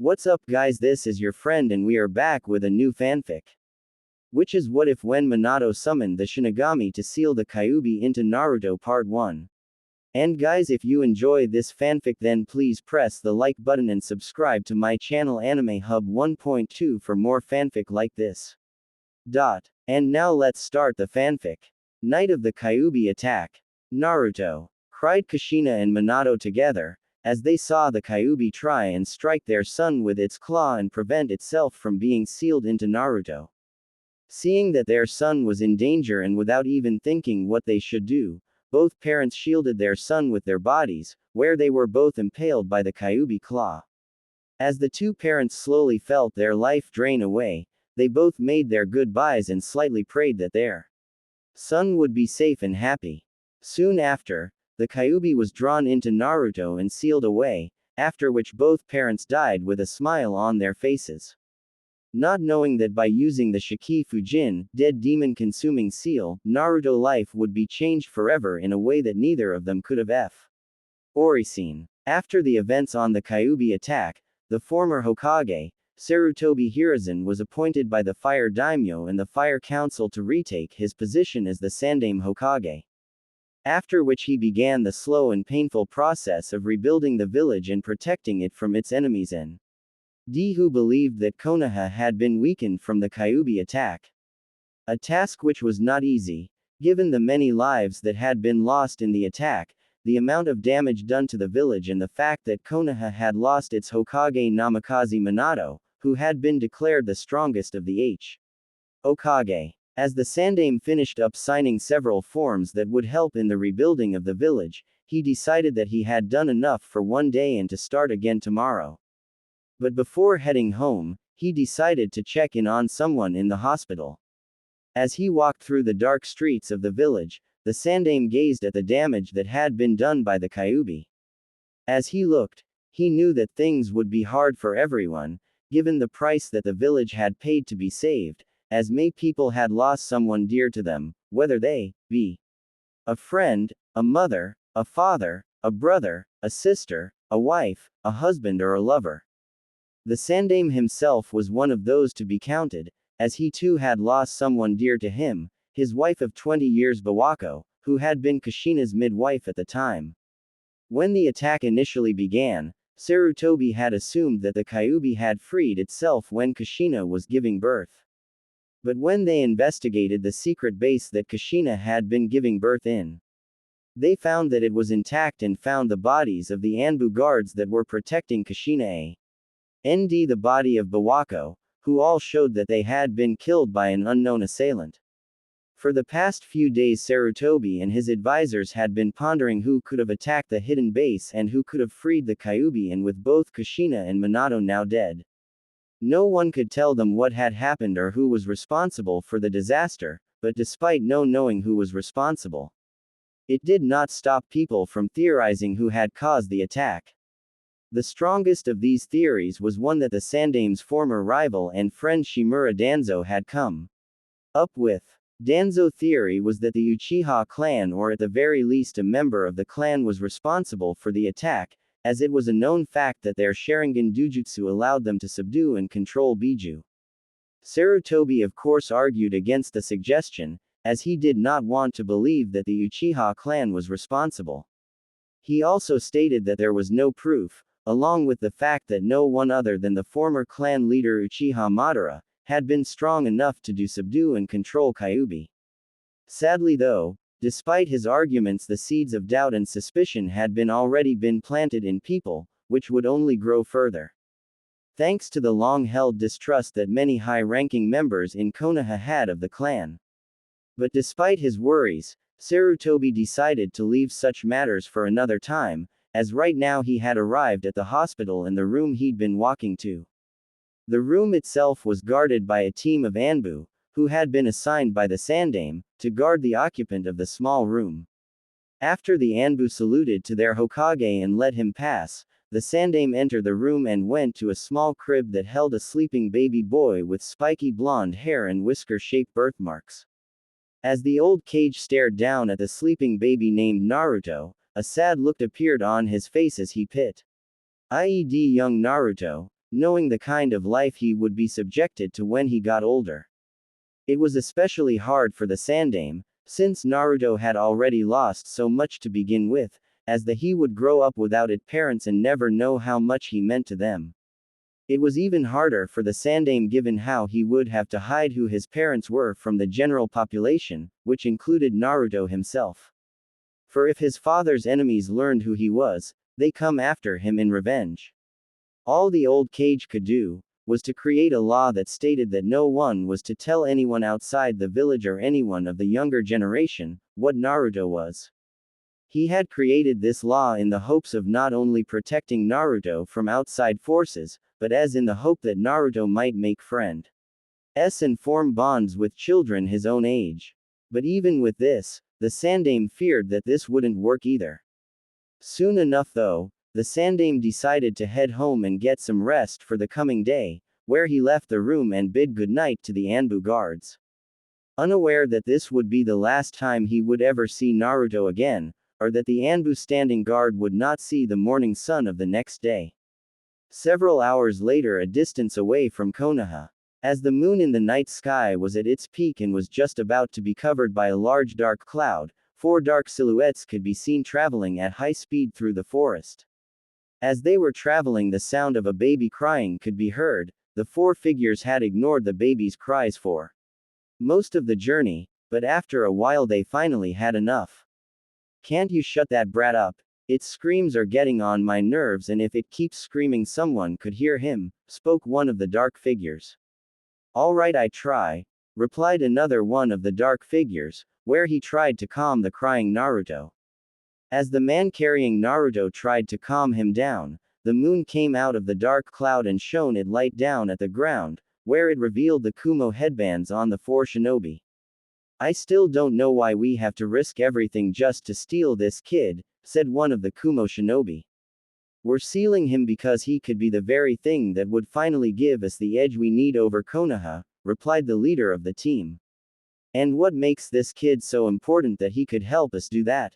What's up guys, this is your friend and we are back with a new fanfic. Which is what if when Minato summoned the Shinigami to seal the Kyuubi into Naruto Part 1. And guys, if you enjoy this fanfic then please press the like button and subscribe to my channel Anime Hub 1.2 for more fanfic like this. And now let's start the fanfic. Night of the Kyuubi attack. Naruto, cried Kushina and Minato together, as they saw the Kyuubi try and strike their son with its claw and prevent itself from being sealed into Naruto. Seeing that their son was in danger and without even thinking what they should do, both parents shielded their son with their bodies, where they were both impaled by the Kyuubi claw. As the two parents slowly felt their life drain away, they both made their goodbyes and slightly prayed that their son would be safe and happy. Soon after, the Kyuubi was drawn into Naruto and sealed away, after which both parents died with a smile on their faces. Not knowing that by using the Shiki Fujin, dead demon-consuming seal, Naruto life would be changed forever in a way that neither of them could have foreseen. After the events on the Kyuubi attack, the former Hokage, Sarutobi Hiruzen was appointed by the Fire Daimyo and the Fire Council to retake his position as the Sandaime Hokage. After which he began the slow and painful process of rebuilding the village and protecting it from its enemies who believed that Konoha had been weakened from the Kyuubi attack. A task which was not easy, given the many lives that had been lost in the attack, the amount of damage done to the village and the fact that Konoha had lost its Hokage Namikaze Minato, who had been declared the strongest of the Hokage. As the Sandaime finished up signing several forms that would help in the rebuilding of the village, he decided that he had done enough for one day and to start again tomorrow. But before heading home, he decided to check in on someone in the hospital. As he walked through the dark streets of the village, the Sandaime gazed at the damage that had been done by the Kyuubi. As he looked, he knew that things would be hard for everyone, given the price that the village had paid to be saved, as many people had lost someone dear to them, whether they be a friend, a mother, a father, a brother, a sister, a wife, a husband or a lover. The Sandaime himself was one of those to be counted, as he too had lost someone dear to him, his wife of 20 years Bawako, who had been Kushina's midwife at the time. When the attack initially began, Sarutobi had assumed that the Kyuubi had freed itself when Kushina was giving birth. But when they investigated the secret base that Kushina had been giving birth in, they found that it was intact and found the bodies of the Anbu guards that were protecting Kushina and the body of Bawako, who all showed that they had been killed by an unknown assailant. For the past few days Sarutobi and his advisors had been pondering who could have attacked the hidden base and who could have freed the Kyuubi, and with both Kushina and Minato now dead, no one could tell them what had happened or who was responsible for the disaster, but despite no knowing who was responsible, it did not stop people from theorizing who had caused the attack. The strongest of these theories was one that the Sandaime's former rival and friend Shimura Danzo had come up with. Danzo's theory was that the Uchiha clan, or at the very least a member of the clan, was responsible for the attack, as it was a known fact that their Sharingan Dujutsu allowed them to subdue and control Biju. Sarutobi of course argued against the suggestion, as he did not want to believe that the Uchiha clan was responsible. He also stated that there was no proof, along with the fact that no one other than the former clan leader Uchiha Madara had been strong enough to subdue and control Kyuubi. Sadly though, despite his arguments, the seeds of doubt and suspicion had already been planted in people, which would only grow further. Thanks to the long-held distrust that many high-ranking members in Konoha had of the clan. But despite his worries, Sarutobi decided to leave such matters for another time, as right now he had arrived at the hospital and the room he'd been walking to. The room itself was guarded by a team of Anbu, who had been assigned by the Sandaime to guard the occupant of the small room. After the Anbu saluted to their Hokage and let him pass, the Sandaime entered the room and went to a small crib that held a sleeping baby boy with spiky blonde hair and whisker-shaped birthmarks. As the old cage stared down at the sleeping baby named Naruto, a sad look appeared on his face as he pit. "Young Naruto, knowing the kind of life he would be subjected to when he got older. It was especially hard for the Sandaime, since Naruto had already lost so much to begin with, as he would grow up without his parents and never know how much he meant to them. It was even harder for the Sandaime given how he would have to hide who his parents were from the general population, which included Naruto himself. For if his father's enemies learned who he was, they come after him in revenge. All the old Kage could do was to create a law that stated that no one was to tell anyone outside the village or anyone of the younger generation what Naruto was. He had created this law in the hopes of not only protecting Naruto from outside forces, but as in the hope that Naruto might make friends and form bonds with children his own age. But even with this, the Sandaime feared that this wouldn't work either. Soon enough though, the Sandaime decided to head home and get some rest for the coming day, where he left the room and bid goodnight to the Anbu guards. Unaware that this would be the last time he would ever see Naruto again, or that the Anbu standing guard would not see the morning sun of the next day. Several hours later, a distance away from Konoha, as the moon in the night sky was at its peak and was just about to be covered by a large dark cloud, 4 dark silhouettes could be seen traveling at high speed through the forest. As they were traveling, the sound of a baby crying could be heard. The 4 figures had ignored the baby's cries for most of the journey, but after a while they finally had enough. "Can't you shut that brat up? Its screams are getting on my nerves, and if it keeps screaming someone could hear him," spoke one of the dark figures. "All right, I try," replied another one of the dark figures, where he tried to calm the crying Naruto. As the man carrying Naruto tried to calm him down, the moon came out of the dark cloud and shone its light down at the ground, where it revealed the Kumo headbands on the 4 shinobi. "I still don't know why we have to risk everything just to steal this kid," said one of the Kumo shinobi. "We're sealing him because he could be the very thing that would finally give us the edge we need over Konoha," replied the leader of the team. "And what makes this kid so important that he could help us do that?"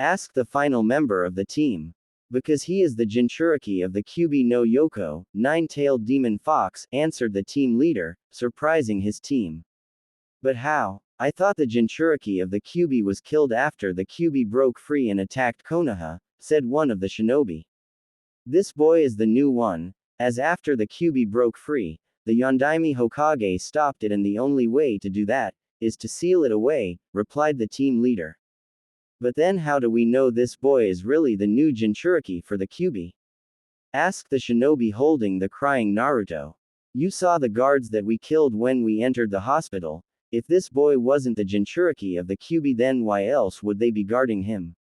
asked the final member of the team. "Because he is the Jinchuriki of the Kyuubi no Yoko, 9-tailed demon fox," answered the team leader, surprising his team. "But how? I thought the Jinchuriki of the Kyuubi was killed after the Kyuubi broke free and attacked Konoha," said one of the shinobi. "This boy is the new one, as after the Kyuubi broke free, the Yondaime Hokage stopped it, and the only way to do that is to seal it away," replied the team leader. "But then how do we know this boy is really the new Jinchuriki for the Kyuubi?" asked the shinobi holding the crying Naruto. "You saw the guards that we killed when we entered the hospital. If this boy wasn't the Jinchuriki of the Kyuubi, then why else would they be guarding him?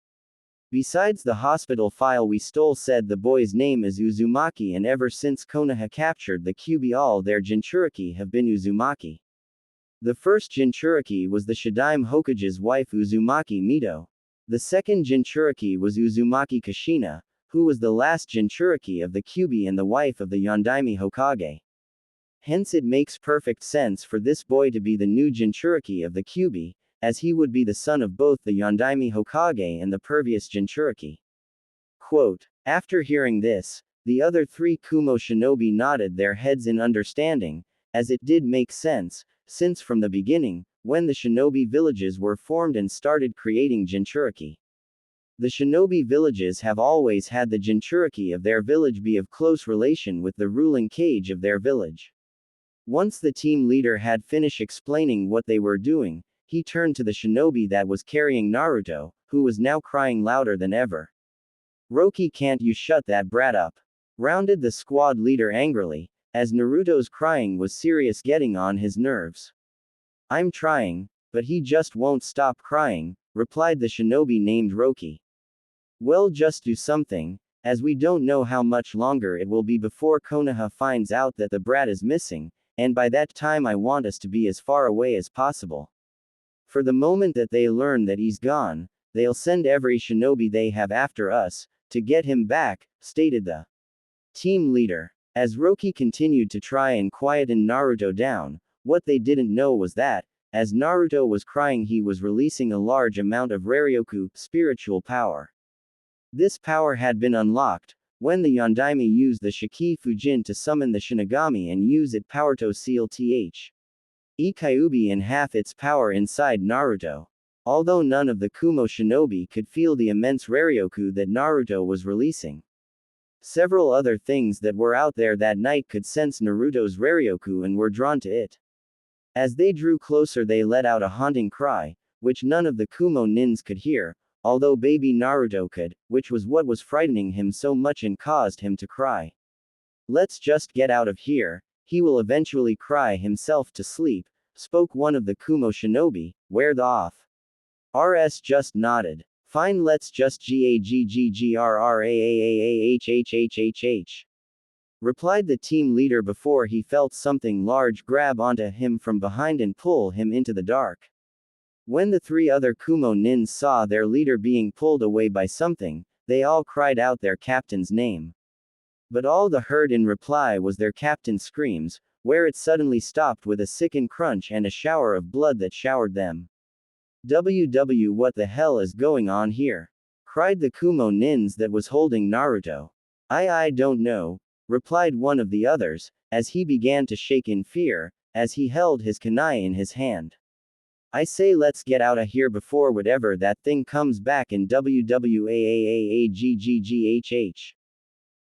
Besides, the hospital file we stole said the boy's name is Uzumaki, and ever since Konoha captured the Kyuubi, all their Jinchuriki have been Uzumaki. The first Jinchuriki was the Shidaime Hokage's wife Uzumaki Mito. The second Jinchuriki was Uzumaki Kushina, who was the last Jinchuriki of the Kyuubi and the wife of the Yondaime Hokage. Hence it makes perfect sense for this boy to be the new Jinchuriki of the Kyuubi, as he would be the son of both the Yondaime Hokage and the previous Jinchuriki." Quote. After hearing this, the other 3 Kumo shinobi nodded their heads in understanding, as it did make sense, since from the beginning, when the shinobi villages were formed and started creating Jinchuriki. The shinobi villages have always had the Jinchuriki of their village be of close relation with the ruling Kage of their village. Once the team leader had finished explaining what they were doing, he turned to the shinobi that was carrying Naruto, who was now crying louder than ever. "Roki, can't you shut that brat up?" rounded the squad leader angrily, as Naruto's crying was serious, getting on his nerves. "I'm trying, but he just won't stop crying," replied the shinobi named Roki. "Well, just do something, as we don't know how much longer it will be before Konoha finds out that the brat is missing, and by that time I want us to be as far away as possible. For the moment that they learn that he's gone, they'll send every shinobi they have after us, to get him back," stated the team leader. As Roki continued to try and quieten Naruto down, what they didn't know was that, as Naruto was crying, he was releasing a large amount of Raryoku, spiritual power. This power had been unlocked When the Yondaime used the Shiki Fujin to summon the Shinigami and use it power to seal th. Kyuubi in half its power inside Naruto. Although none of the Kumo shinobi could feel the immense Raryoku that Naruto was releasing. Several other things that were out there that night could sense Naruto's Raryoku and were drawn to it. As they drew closer they let out a haunting cry, which none of the Kumo nins could hear, although baby Naruto could, which was what was frightening him so much and caused him to cry. "Let's just get out of here, he will eventually cry himself to sleep," spoke one of the Kumo shinobi. "We're the off." RS just nodded. "Fine, let's just gagggrrraaahhhhh," replied the team leader before he felt something large grab onto him from behind and pull him into the dark. When the three other Kumo nins saw their leader being pulled away by something, they all cried out their captain's name. But all they heard in reply was their captain's screams, where it suddenly stopped with a sickened crunch and a shower of blood that showered them. What the hell is going on here?" cried the Kumo nins that was holding Naruto. I don't know," replied one of the others, as he began to shake in fear, as he held his kunai in his hand. "I say let's get out of here before whatever that thing comes back in WWAAAAGGGHH,"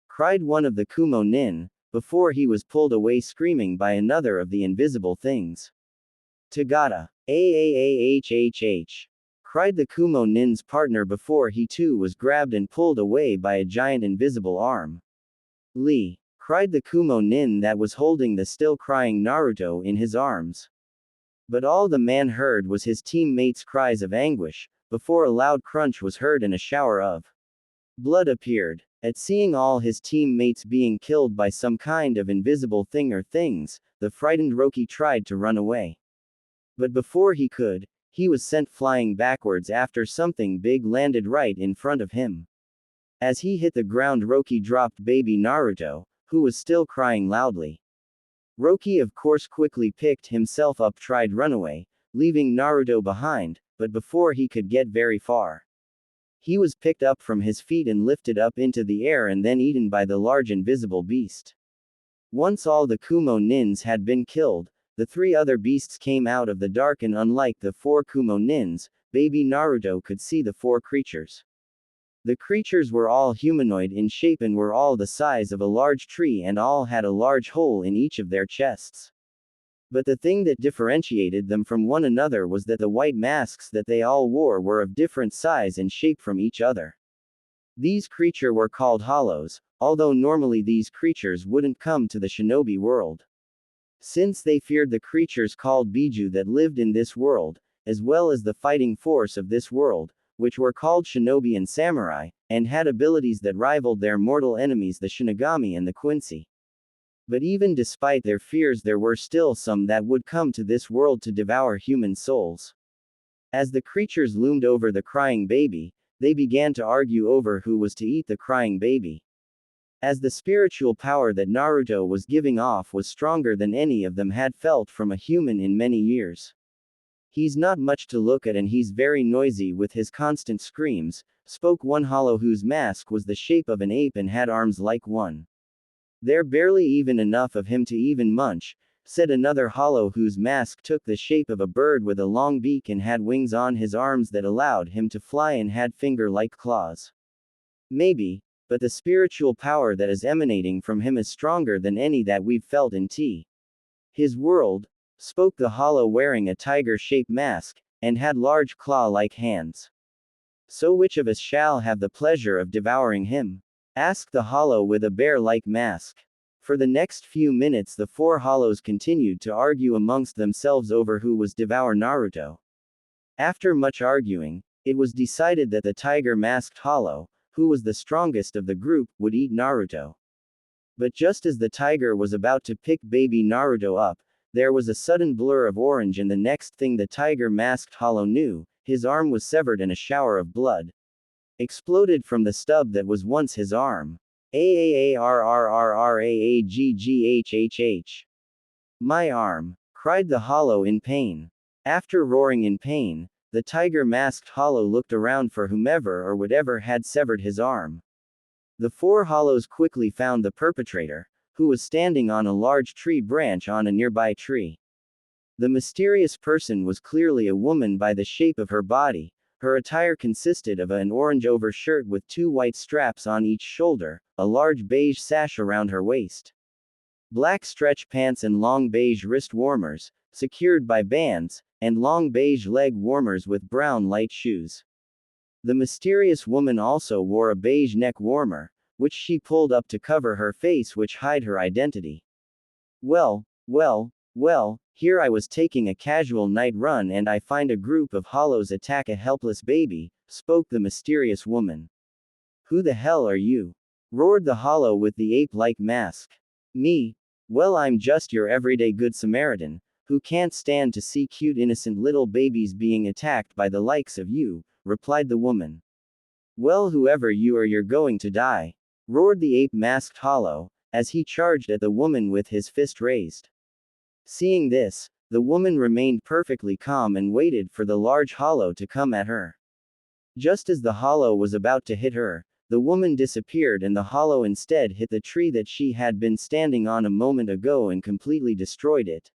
cried one of the Kumo nin, before he was pulled away screaming by another of the invisible things. "Tagata. AAAHHH," cried the Kumo nin's partner before he too was grabbed and pulled away by a giant invisible arm. "Lee," cried the Kumo nin that was holding the still crying Naruto in his arms. But all the man heard was his teammates' cries of anguish, before a loud crunch was heard and a shower of blood appeared. At seeing all his teammates being killed by some kind of invisible thing or things, the frightened Roki tried to run away. But before he could, he was sent flying backwards after something big landed right in front of him. As he hit the ground, Roki dropped baby Naruto, who was still crying loudly. Roki of course quickly picked himself up, tried run away, leaving Naruto behind, but before he could get very far, he was picked up from his feet and lifted up into the air and then eaten by the large invisible beast. Once all the Kumo nins had been killed, the three other beasts came out of the dark, and unlike the four Kumo nins, baby Naruto could see the four creatures. The creatures were all humanoid in shape and were all the size of a large tree and all had a large hole in each of their chests. But the thing that differentiated them from one another was that the white masks that they all wore were of different size and shape from each other. These creatures were called hollows, although normally these creatures wouldn't come to the shinobi world, since they feared the creatures called Biju that lived in this world, as well as the fighting force of this world, which were called shinobi and samurai, and had abilities that rivaled their mortal enemies the Shinigami and the Quincy. But even despite their fears, there were still some that would come to this world to devour human souls. As the creatures loomed over the crying baby, they began to argue over who was to eat the crying baby. As the spiritual power that Naruto was giving off was stronger than any of them had felt from a human in many years. "He's not much to look at and he's very noisy with his constant screams," spoke one hollow whose mask was the shape of an ape and had arms like one. "They're barely even enough of him to even munch," said another hollow whose mask took the shape of a bird with a long beak and had wings on his arms that allowed him to fly and had finger-like claws. "Maybe, but the spiritual power that is emanating from him is stronger than any that we've felt in his world," spoke the hollow wearing a tiger-shaped mask, and had large claw-like hands. "So which of us shall have the pleasure of devouring him?" asked the hollow with a bear-like mask. For the next few minutes the four hollows continued to argue amongst themselves over who was devour Naruto. After much arguing, it was decided that the tiger-masked hollow, who was the strongest of the group, would eat Naruto. But just as the tiger was about to pick baby Naruto up, there was a sudden blur of orange, and the next thing the tiger-masked hollow knew, his arm was severed and a shower of blood exploded from the stub that was once his arm. AAARRRRAAGGHHH. "My arm!" cried the hollow in pain. After roaring in pain, the tiger-masked hollow looked around for whomever or whatever had severed his arm. The four hollows quickly found the perpetrator, who was standing on a large tree branch on a nearby tree. The mysterious person was clearly a woman by the shape of her body. Her attire consisted of an orange overshirt with two white straps on each shoulder, a large beige sash around her waist, black stretch pants and long beige wrist warmers, secured by bands, and long beige leg warmers with brown light shoes. The mysterious woman also wore a beige neck warmer, which she pulled up to cover her face, which hide her identity. Well, here I was taking a casual night run and I find a group of hollows attack a helpless baby, spoke the mysterious woman. Who the hell are you? Roared the hollow with the ape-like mask. Me? Well, I'm just your everyday good Samaritan, who can't stand to see cute innocent little babies being attacked by the likes of you, replied the woman. Well, whoever you are, you're going to die, roared the ape-masked hollow, as he charged at the woman with his fist raised. Seeing this, the woman remained perfectly calm and waited for the large hollow to come at her. Just as the hollow was about to hit her, the woman disappeared and the hollow instead hit the tree that she had been standing on a moment ago and completely destroyed it.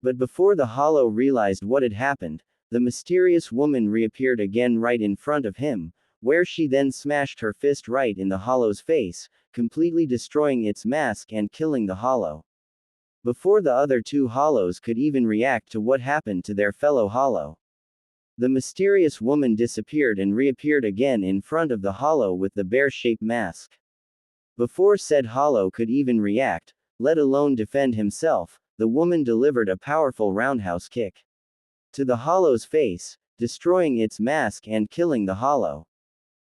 But before the hollow realized what had happened, the mysterious woman reappeared again right in front of him, where she then smashed her fist right in the hollow's face, completely destroying its mask and killing the hollow. Before the other two hollows could even react to what happened to their fellow hollow, the mysterious woman disappeared and reappeared again in front of the hollow with the bear-shaped mask. Before said hollow could even react, let alone defend himself, the woman delivered a powerful roundhouse kick to the hollow's face, destroying its mask and killing the hollow.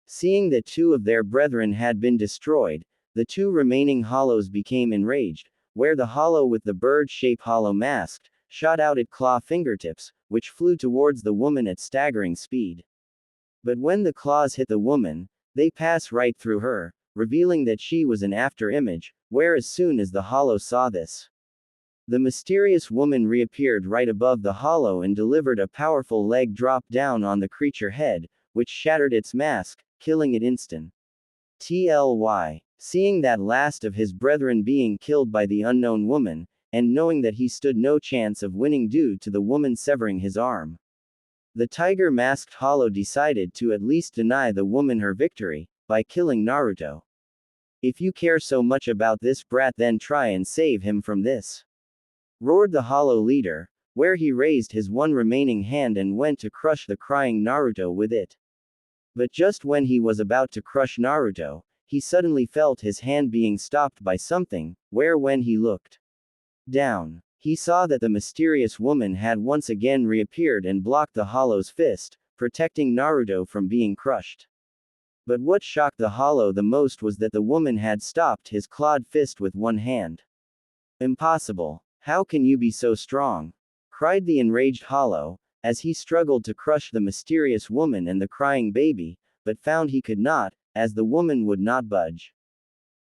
Seeing that two of their brethren had been destroyed, the two remaining hollows became enraged, where the hollow with the bird-shaped hollow masked, shot out at claw fingertips, which flew towards the woman at staggering speed. But when the claws hit the woman, they pass right through her, revealing that she was an after-image, where as soon as the hollow saw this, the mysterious woman reappeared right above the hollow and delivered a powerful leg drop down on the creature head, which shattered its mask, killing it instant. TLY. Seeing that last of his brethren being killed by the unknown woman, and knowing that he stood no chance of winning due to the woman severing his arm, the tiger-masked hollow decided to at least deny the woman her victory, by killing Naruto. If you care so much about this brat, then try and save him from this, roared the hollow leader, where he raised his one remaining hand and went to crush the crying Naruto with it. But just when he was about to crush Naruto, he suddenly felt his hand being stopped by something, where when he looked down, he saw that the mysterious woman had once again reappeared and blocked the hollow's fist, protecting Naruto from being crushed. But what shocked the hollow the most was that the woman had stopped his clawed fist with one hand. Impossible. How can you be so strong? Cried the enraged hollow, as he struggled to crush the mysterious woman and the crying baby, but found he could not, as the woman would not budge.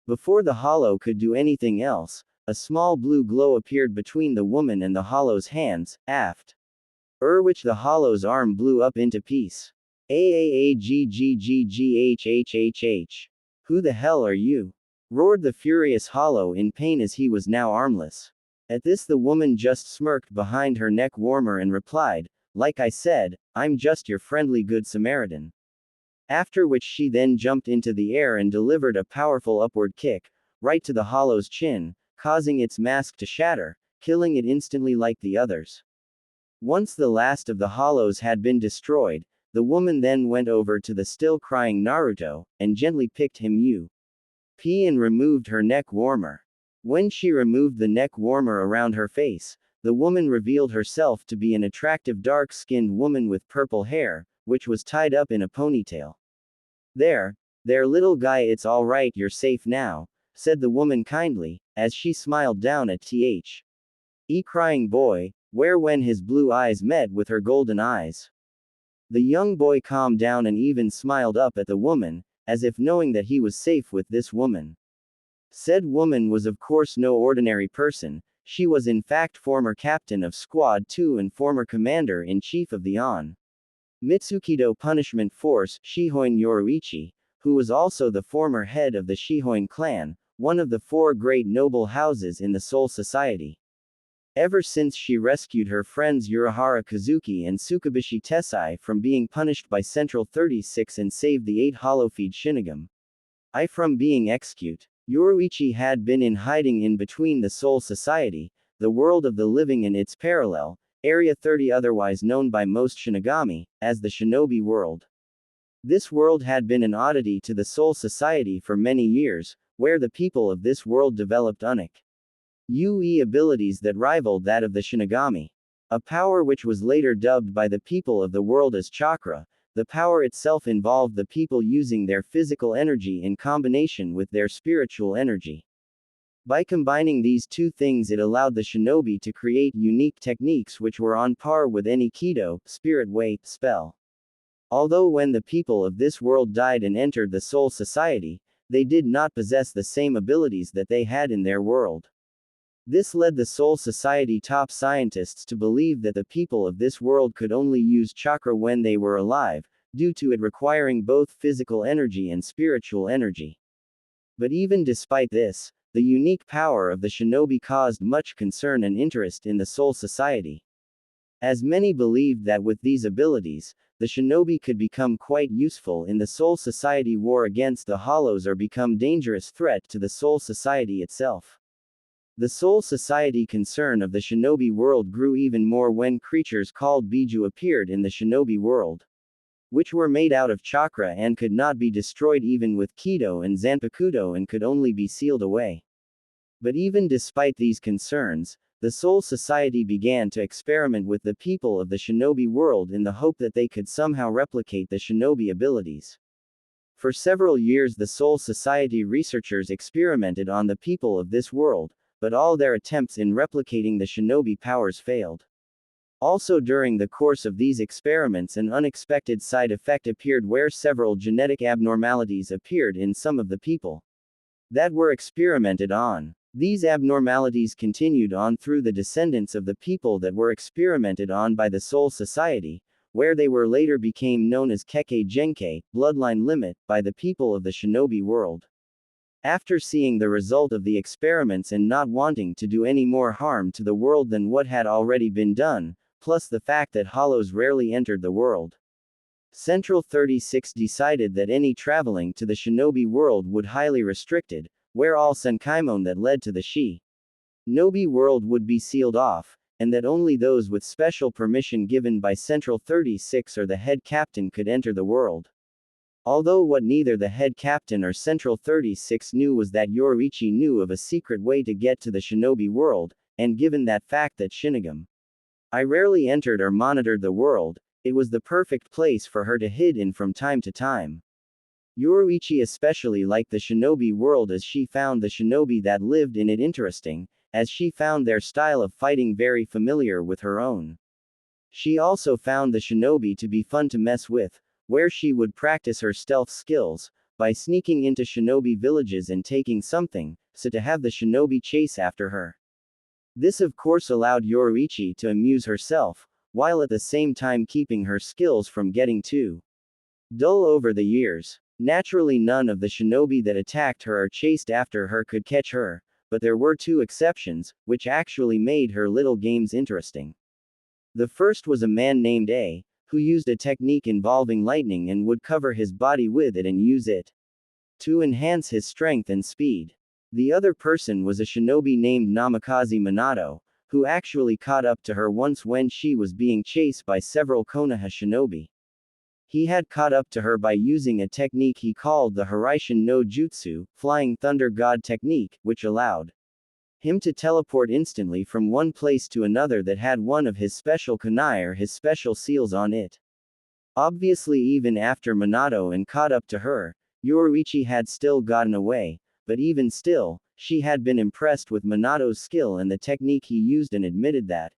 Before the hollow could do anything else, a small blue glow appeared between the woman and the hollow's hands, aft, which the hollow's arm blew up into piece. AAAGGGGHHHH. Who the hell are you? Roared the furious hollow in pain as he was now armless. At this the woman just smirked behind her neck warmer and replied, like I said, I'm just your friendly good Samaritan. After which she then jumped into the air and delivered a powerful upward kick, right to the hollow's chin, causing its mask to shatter, killing it instantly like the others. Once the last of the hollows had been destroyed, the woman then went over to the still crying Naruto, and gently picked him up and removed her neck warmer. When she removed the neck warmer around her face, the woman revealed herself to be an attractive dark-skinned woman with purple hair, which was tied up in a ponytail. There, little guy, it's alright, you're safe now, said the woman kindly, as she smiled down at crying boy, where when his blue eyes met with her golden eyes, the young boy calmed down and even smiled up at the woman, as if knowing that he was safe with this woman. Said woman was of course no ordinary person, she was in fact former captain of Squad 2 and former commander-in-chief of the On Mitsukido Punishment Force, Shihoin Yoruichi, who was also the former head of the Shihoin clan, one of the four great noble houses in the Soul Society. Ever since she rescued her friends Urahara Kazuki and Tsukubishi Tessai from being punished by Central 36 and saved the 8 Hollowfeed Shinigami from being executed, Yoruichi had been in hiding in between the Soul Society, the world of the living and its parallel, Area 30, otherwise known by most Shinigami as the Shinobi world. This world had been an oddity to the Soul Society for many years, where the people of this world developed unique UE abilities that rivaled that of the Shinigami. A power which was later dubbed by the people of the world as chakra. The power itself involved the people using their physical energy in combination with their spiritual energy. By combining these two things, it allowed the shinobi to create unique techniques which were on par with any Kido, spirit way, spell. Although when the people of this world died and entered the Soul Society, they did not possess the same abilities that they had in their world. This led the Soul Society top scientists to believe that the people of this world could only use chakra when they were alive, due to it requiring both physical energy and spiritual energy. But even despite this, the unique power of the shinobi caused much concern and interest in the Soul Society. As many believed that with these abilities, the shinobi could become quite useful in the Soul Society war against the Hollows or become dangerous threat to the Soul Society itself. The Soul Society concern of the shinobi world grew even more when creatures called Biju appeared in the shinobi world, which were made out of chakra and could not be destroyed even with Kido and Zanpakuto and could only be sealed away. But even despite these concerns, the Soul Society began to experiment with the people of the shinobi world in the hope that they could somehow replicate the shinobi abilities. For several years the Soul Society researchers experimented on the people of this world, but all their attempts in replicating the shinobi powers failed. Also during the course of these experiments an unexpected side effect appeared where several genetic abnormalities appeared in some of the people that were experimented on. These abnormalities continued on through the descendants of the people that were experimented on by the Soul Society, where they were later became known as Kekkei Genkei, bloodline limit, by the people of the shinobi world. After seeing the result of the experiments and not wanting to do any more harm to the world than what had already been done, plus the fact that Hollows rarely entered the world, Central 36 decided that any traveling to the shinobi world would highly restricted, where all Senkaimon that led to the shinobi world would be sealed off, and that only those with special permission given by Central 36 or the head captain could enter the world. Although what neither the head captain or Central 36 knew was that Yoruichi knew of a secret way to get to the shinobi world, and given that fact that Shinigami rarely entered or monitored the world, it was the perfect place for her to hide in from time to time. Yoruichi especially liked the shinobi world as she found the shinobi that lived in it interesting, as she found their style of fighting very familiar with her own. She also found the shinobi to be fun to mess with, where she would practice her stealth skills, by sneaking into shinobi villages and taking something, so to have the shinobi chase after her. This of course allowed Yoruichi to amuse herself, while at the same time keeping her skills from getting too dull over the years. Naturally none of the shinobi that attacked her or chased after her could catch her, but there were two exceptions, which actually made her little games interesting. The first was a man named A, who used a technique involving lightning and would cover his body with it and use it to enhance his strength and speed. The other person was a shinobi named Namikaze Minato, who actually caught up to her once when she was being chased by several Konoha shinobi. He had caught up to her by using a technique he called the Hiraishin no Jutsu, Flying Thunder God technique, which allowed him to teleport instantly from one place to another that had one of his special kunai or his special seals on it. Obviously even after Minato and caught up to her, Yoruichi had still gotten away, but even still, she had been impressed with Minato's skill and the technique he used and admitted that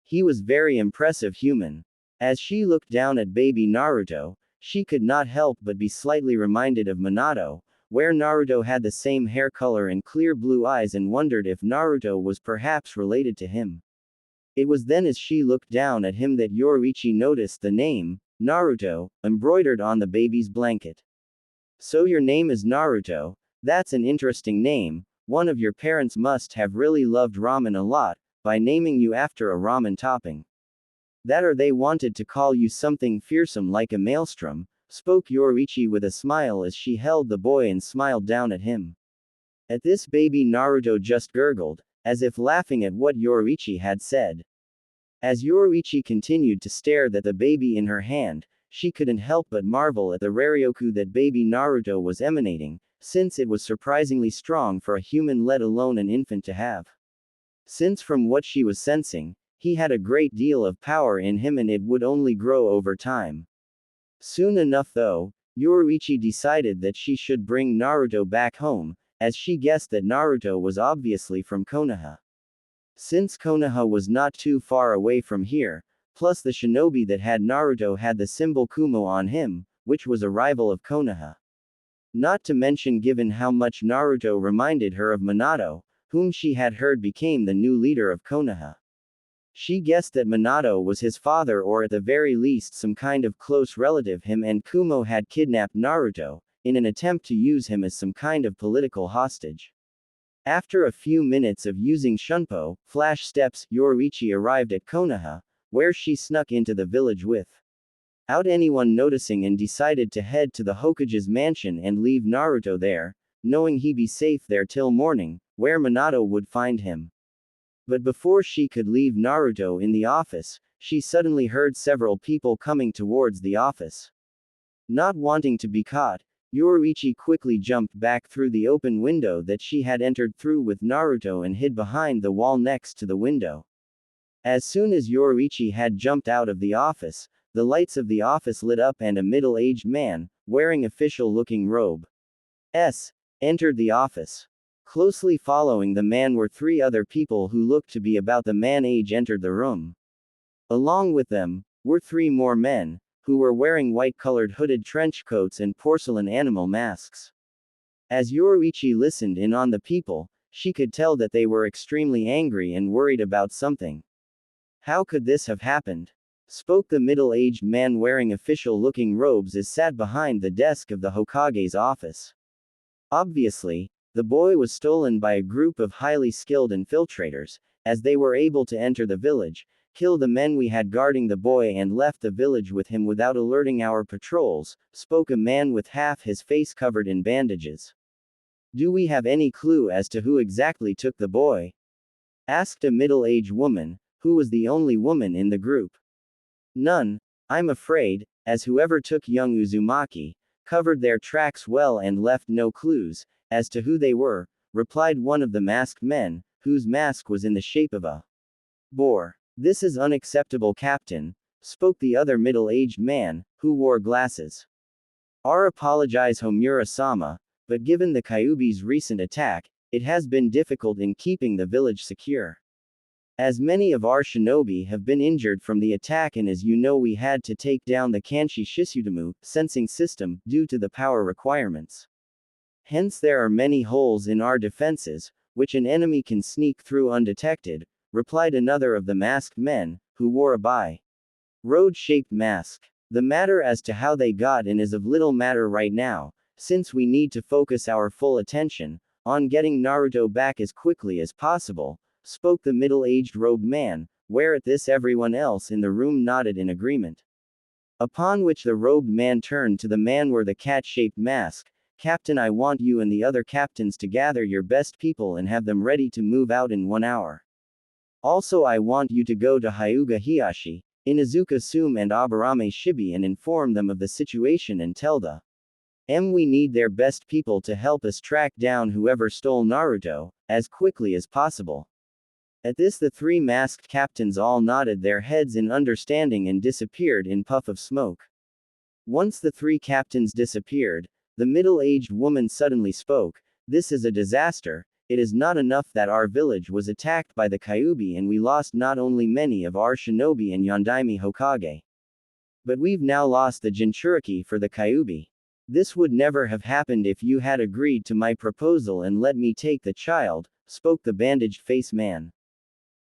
he was very impressive human. As she looked down at baby Naruto, she could not help but be slightly reminded of Minato, where Naruto had the same hair color and clear blue eyes and wondered if Naruto was perhaps related to him. It was then as she looked down at him that Yoruichi noticed the name, Naruto, embroidered on the baby's blanket. So your name is Naruto, that's an interesting name, one of your parents must have really loved ramen a lot, by naming you after a ramen topping. That or they wanted to call you something fearsome like a maelstrom, spoke Yoruichi with a smile as she held the boy and smiled down at him. At this baby Naruto just gurgled, as if laughing at what Yoruichi had said. As Yoruichi continued to stare at the baby in her hand, she couldn't help but marvel at the raryoku that baby Naruto was emanating, since it was surprisingly strong for a human let alone an infant to have. Since from what she was sensing, he had a great deal of power in him and it would only grow over time. Soon enough though, Yoruichi decided that she should bring Naruto back home, as she guessed that Naruto was obviously from Konoha. Since Konoha was not too far away from here, plus the shinobi that had Naruto had the symbol Kumo on him, which was a rival of Konoha. Not to mention given how much Naruto reminded her of Minato, whom she had heard became the new leader of Konoha. She guessed that Minato was his father or at the very least some kind of close relative. Him and Kumo had kidnapped Naruto, in an attempt to use him as some kind of political hostage. After a few minutes of using Shunpo, flash steps, Yoruichi arrived at Konoha, where she snuck into the village without anyone noticing and decided to head to the Hokage's mansion and leave Naruto there, knowing he'd be safe there till morning, where Minato would find him. But before she could leave Naruto in the office, she suddenly heard several people coming towards the office. Not wanting to be caught, Yoruichi quickly jumped back through the open window that she had entered through with Naruto and hid behind the wall next to the window. As soon as Yoruichi had jumped out of the office, the lights of the office lit up and a middle-aged man, wearing official-looking robes, entered the office. Closely following the man were three other people who looked to be about the man's age entered the room. Along with them were three more men, who were wearing white-colored hooded trench coats and porcelain animal masks. As Yoruichi listened in on the people, she could tell that they were extremely angry and worried about something. How could this have happened? Spoke the middle-aged man wearing official-looking robes as sat behind the desk of the Hokage's office. Obviously, the boy was stolen by a group of highly skilled infiltrators, as they were able to enter the village, kill the men we had guarding the boy and left the village with him without alerting our patrols, spoke a man with half his face covered in bandages. Do we have any clue as to who exactly took the boy? Asked a middle-aged woman, who was the only woman in the group. None, I'm afraid, as whoever took young Uzumaki, covered their tracks well and left no clues, as to who they were, replied one of the masked men, whose mask was in the shape of a boar. This is unacceptable, Captain, spoke the other middle-aged man, who wore glasses. Apologize Homura-sama, but given the Kyuubi's recent attack, it has been difficult in keeping the village secure. As many of our shinobi have been injured from the attack and as you know we had to take down the Kanshi Shisudamu sensing system, due to the power requirements. Hence there are many holes in our defenses, which an enemy can sneak through undetected, replied another of the masked men, who wore a road-shaped mask. The matter as to how they got in is of little matter right now, since we need to focus our full attention on getting Naruto back as quickly as possible, spoke the middle-aged robed man, where at this everyone else in the room nodded in agreement. Upon which the robed man turned to the man wearing the cat-shaped mask. Captain, I want you and the other captains to gather your best people and have them ready to move out in 1 hour. Also I want you to go to Hyuga Hiyashi, Inuzuka Sume and Aburame Shibi and inform them of the situation and tell the we need their best people to help us track down whoever stole Naruto, as quickly as possible. At this the three masked captains all nodded their heads in understanding and disappeared in puff of smoke. Once the three captains disappeared, the middle-aged woman suddenly spoke, this is a disaster, it is not enough that our village was attacked by the Kyuubi and we lost not only many of our shinobi and Yondaime Hokage, but we've now lost the Jinchuriki for the Kyuubi. This would never have happened if you had agreed to my proposal and let me take the child, spoke the bandaged face man.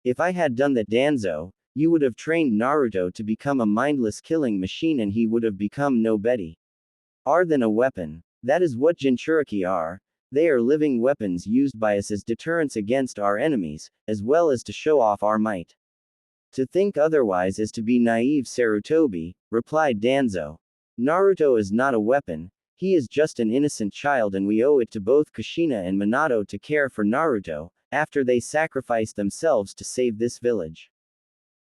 If I had done that, Danzo, you would have trained Naruto to become a mindless killing machine and he would have become no better than a weapon. That is what Jinchuriki are. They are living weapons used by us as deterrents against our enemies, as well as to show off our might. To think otherwise is to be naive, Sarutobi, replied Danzo. Naruto is not a weapon, he is just an innocent child, and we owe it to both Kushina and Minato to care for Naruto, after they sacrificed themselves to save this village.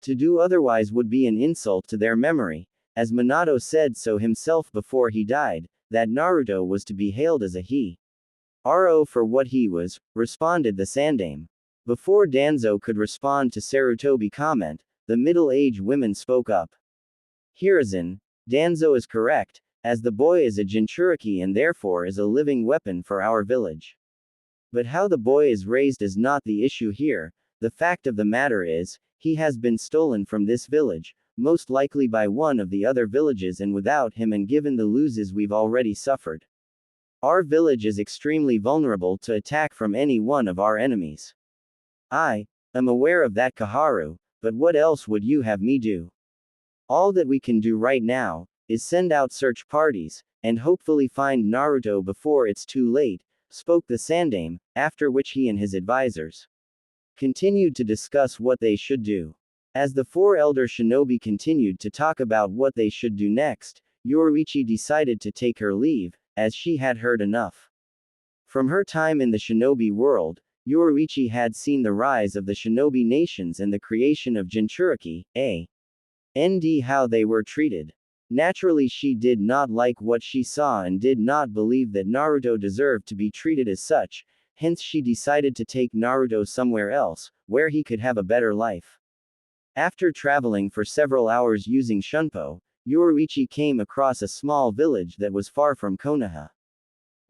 To do otherwise would be an insult to their memory, as Minato said so himself before he died, that Naruto was to be hailed as a hero for what he was, responded the Sandaime. Before Danzo could respond to Sarutobi's comment, the middle-aged women spoke up. Hiruzen, Danzo is correct, as the boy is a Jinchuriki and therefore is a living weapon for our village. But how the boy is raised is not the issue here. The fact of the matter is, he has been stolen from this village, most likely by one of the other villages, and without him and given the losses we've already suffered, our village is extremely vulnerable to attack from any one of our enemies. I am aware of that, Kaharu, but what else would you have me do? All that we can do right now is send out search parties, and hopefully find Naruto before it's too late, spoke the Sandaime, after which he and his advisors continued to discuss what they should do. As the four elder shinobi continued to talk about what they should do next, Yoruichi decided to take her leave, as she had heard enough. From her time in the shinobi world, Yoruichi had seen the rise of the shinobi nations and the creation of Jinchuriki, and how they were treated. Naturally, she did not like what she saw and did not believe that Naruto deserved to be treated as such, hence she decided to take Naruto somewhere else, where he could have a better life. After traveling for several hours using Shunpo, Yoruichi came across a small village that was far from Konoha.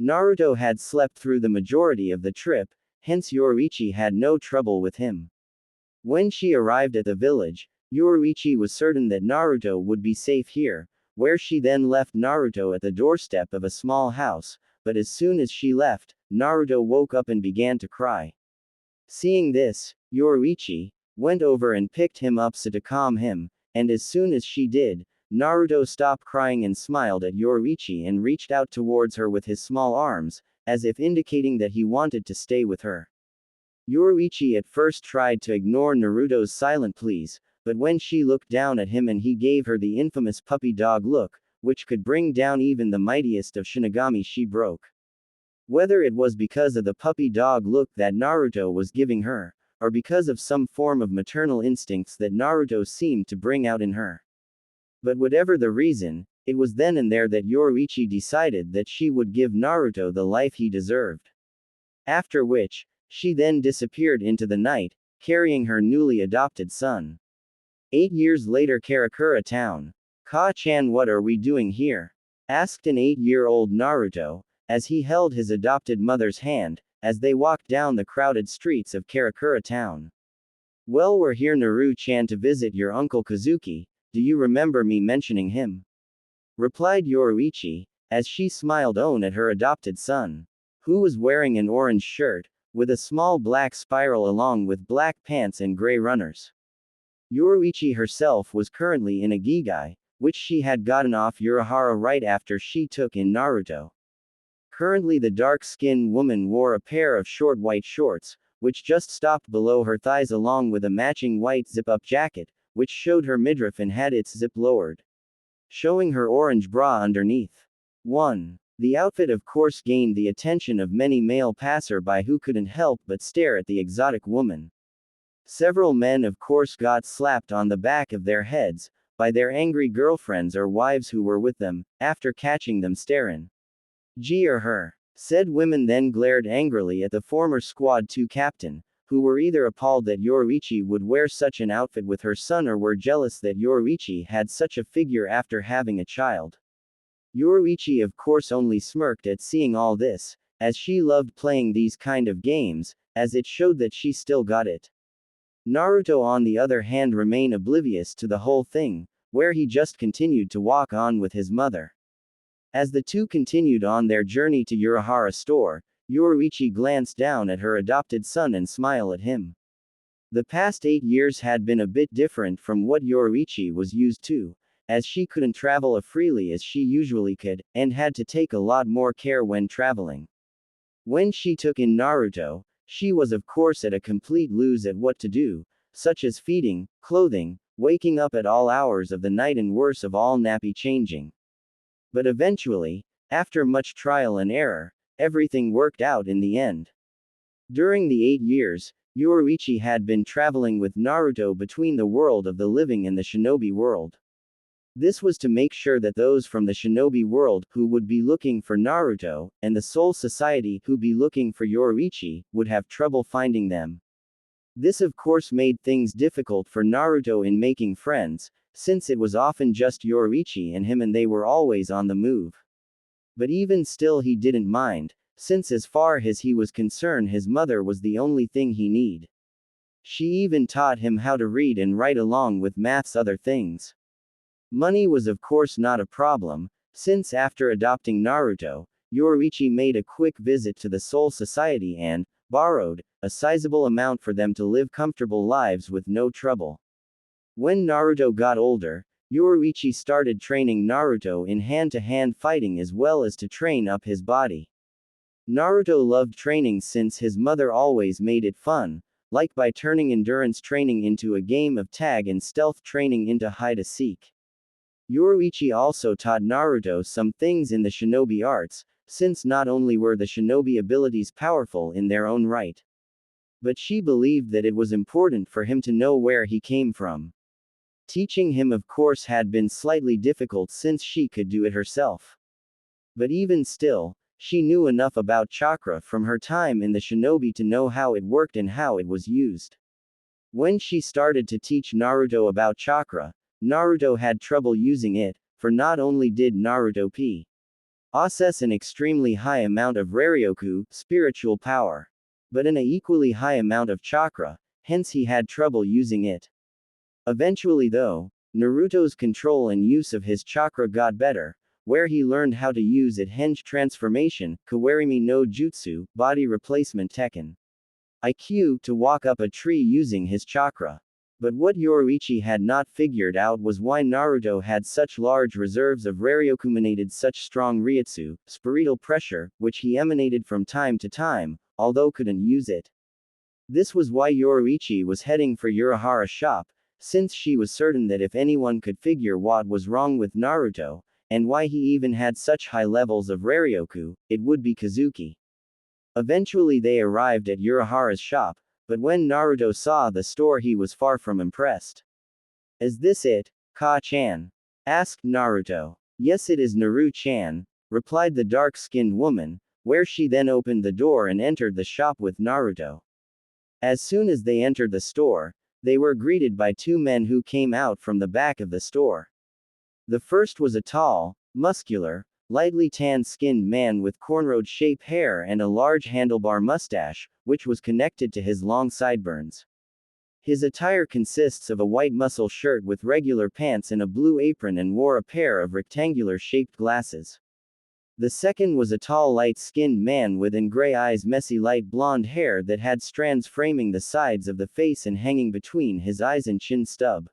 Naruto had slept through the majority of the trip, hence Yoruichi had no trouble with him. When she arrived at the village, Yoruichi was certain that Naruto would be safe here, where she then left Naruto at the doorstep of a small house, but as soon as she left, Naruto woke up and began to cry. Seeing this, Yoruichi went over and picked him up so to calm him, and as soon as she did, Naruto stopped crying and smiled at Yoruichi and reached out towards her with his small arms, as if indicating that he wanted to stay with her. Yoruichi at first tried to ignore Naruto's silent pleas, but when she looked down at him and he gave her the infamous puppy dog look, which could bring down even the mightiest of Shinigami, she broke. Whether it was because of the puppy dog look that Naruto was giving her, or because of some form of maternal instincts that Naruto seemed to bring out in her. But whatever the reason, it was then and there that Yoruichi decided that she would give Naruto the life he deserved. After which, she then disappeared into the night, carrying her newly adopted son. 8 years later, Karakura town. Ka-chan, what are we doing here? Asked an 8-year-old Naruto, as he held his adopted mother's hand, as they walked down the crowded streets of Karakura town. Well, we're here, Naru-chan, to visit your uncle Kazuki. Do you remember me mentioning him? Replied Yoruichi, as she smiled on at her adopted son, who was wearing an orange shirt, with a small black spiral along with black pants and gray runners. Yoruichi herself was currently in a gigai, which she had gotten off Urahara right after she took in Naruto. Currently, the dark-skinned woman wore a pair of short white shorts, which just stopped below her thighs, along with a matching white zip-up jacket, which showed her midriff and had its zip lowered, showing her orange bra underneath. 1. The outfit of course gained the attention of many male passer-by who couldn't help but stare at the exotic woman. Several men of course got slapped on the back of their heads by their angry girlfriends or wives who were with them, after catching them staring. Gee or her. Said women then glared angrily at the former Squad 2 captain, who were either appalled that Yoruichi would wear such an outfit with her son or were jealous that Yoruichi had such a figure after having a child. Yoruichi of course only smirked at seeing all this, as she loved playing these kind of games, as it showed that she still got it. Naruto on the other hand remained oblivious to the whole thing, where he just continued to walk on with his mother. As the two continued on their journey to Urahara store, Yoruichi glanced down at her adopted son and smiled at him. The past 8 years had been a bit different from what Yoruichi was used to, as she couldn't travel as freely as she usually could, and had to take a lot more care when traveling. When she took in Naruto, she was of course at a complete lose at what to do, such as feeding, clothing, waking up at all hours of the night, and worst of all, nappy changing. But eventually, after much trial and error, everything worked out in the end. During the 8 years, Yoruichi had been traveling with Naruto between the world of the living and the shinobi world. This was to make sure that those from the shinobi world, who would be looking for Naruto, and the Soul Society, who be looking for Yoruichi, would have trouble finding them. This of course made things difficult for Naruto in making friends, since it was often just Yoruichi and him and they were always on the move. But even still he didn't mind, since as far as he was concerned his mother was the only thing he need. She even taught him how to read and write along with maths other things. Money was of course not a problem, since after adopting Naruto, Yoruichi made a quick visit to the Soul Society and borrowed a sizable amount for them to live comfortable lives with no trouble. When Naruto got older, Yoruichi started training Naruto in hand-to-hand fighting as well as to train up his body. Naruto loved training since his mother always made it fun, like by turning endurance training into a game of tag and stealth training into hide-and-seek. Yoruichi also taught Naruto some things in the shinobi arts, since not only were the shinobi abilities powerful in their own right, but she believed that it was important for him to know where he came from. Teaching him of course had been slightly difficult since she could do it herself. But even still, she knew enough about chakra from her time in the shinobi to know how it worked and how it was used. When she started to teach Naruto about chakra, Naruto had trouble using it, for not only did Naruto possess an extremely high amount of Raryoku, spiritual power, but an equally high amount of chakra, hence he had trouble using it. Eventually though, Naruto's control and use of his chakra got better, where he learned how to use it henge transformation, Kawarimi no Jutsu, body replacement Tekken IQ, to walk up a tree using his chakra. But what Yoruichi had not figured out was why Naruto had such large reserves of Raryoku, emanated such strong Ryutsu, spiritual pressure, which he emanated from time to time, although couldn't use it. This was why Yoruichi was heading for Urahara's shop, since she was certain that if anyone could figure what was wrong with Naruto, and why he even had such high levels of Raryoku, it would be Kazuki. Eventually they arrived at Urahara's shop, but when Naruto saw the store he was far from impressed. Is this it, Ka-chan? Asked Naruto. Yes, it is, Naru-chan, replied the dark-skinned woman, where she then opened the door and entered the shop with Naruto. As soon as they entered the store, they were greeted by two men who came out from the back of the store. The first was a tall, muscular, lightly tan-skinned man with cornrowed-shaped hair and a large handlebar mustache, which was connected to his long sideburns. His attire consists of a white muscle shirt with regular pants and a blue apron, and wore a pair of rectangular-shaped glasses. The second was a tall light-skinned man with gray eyes, messy light blonde hair that had strands framing the sides of the face and hanging between his eyes and chin stub.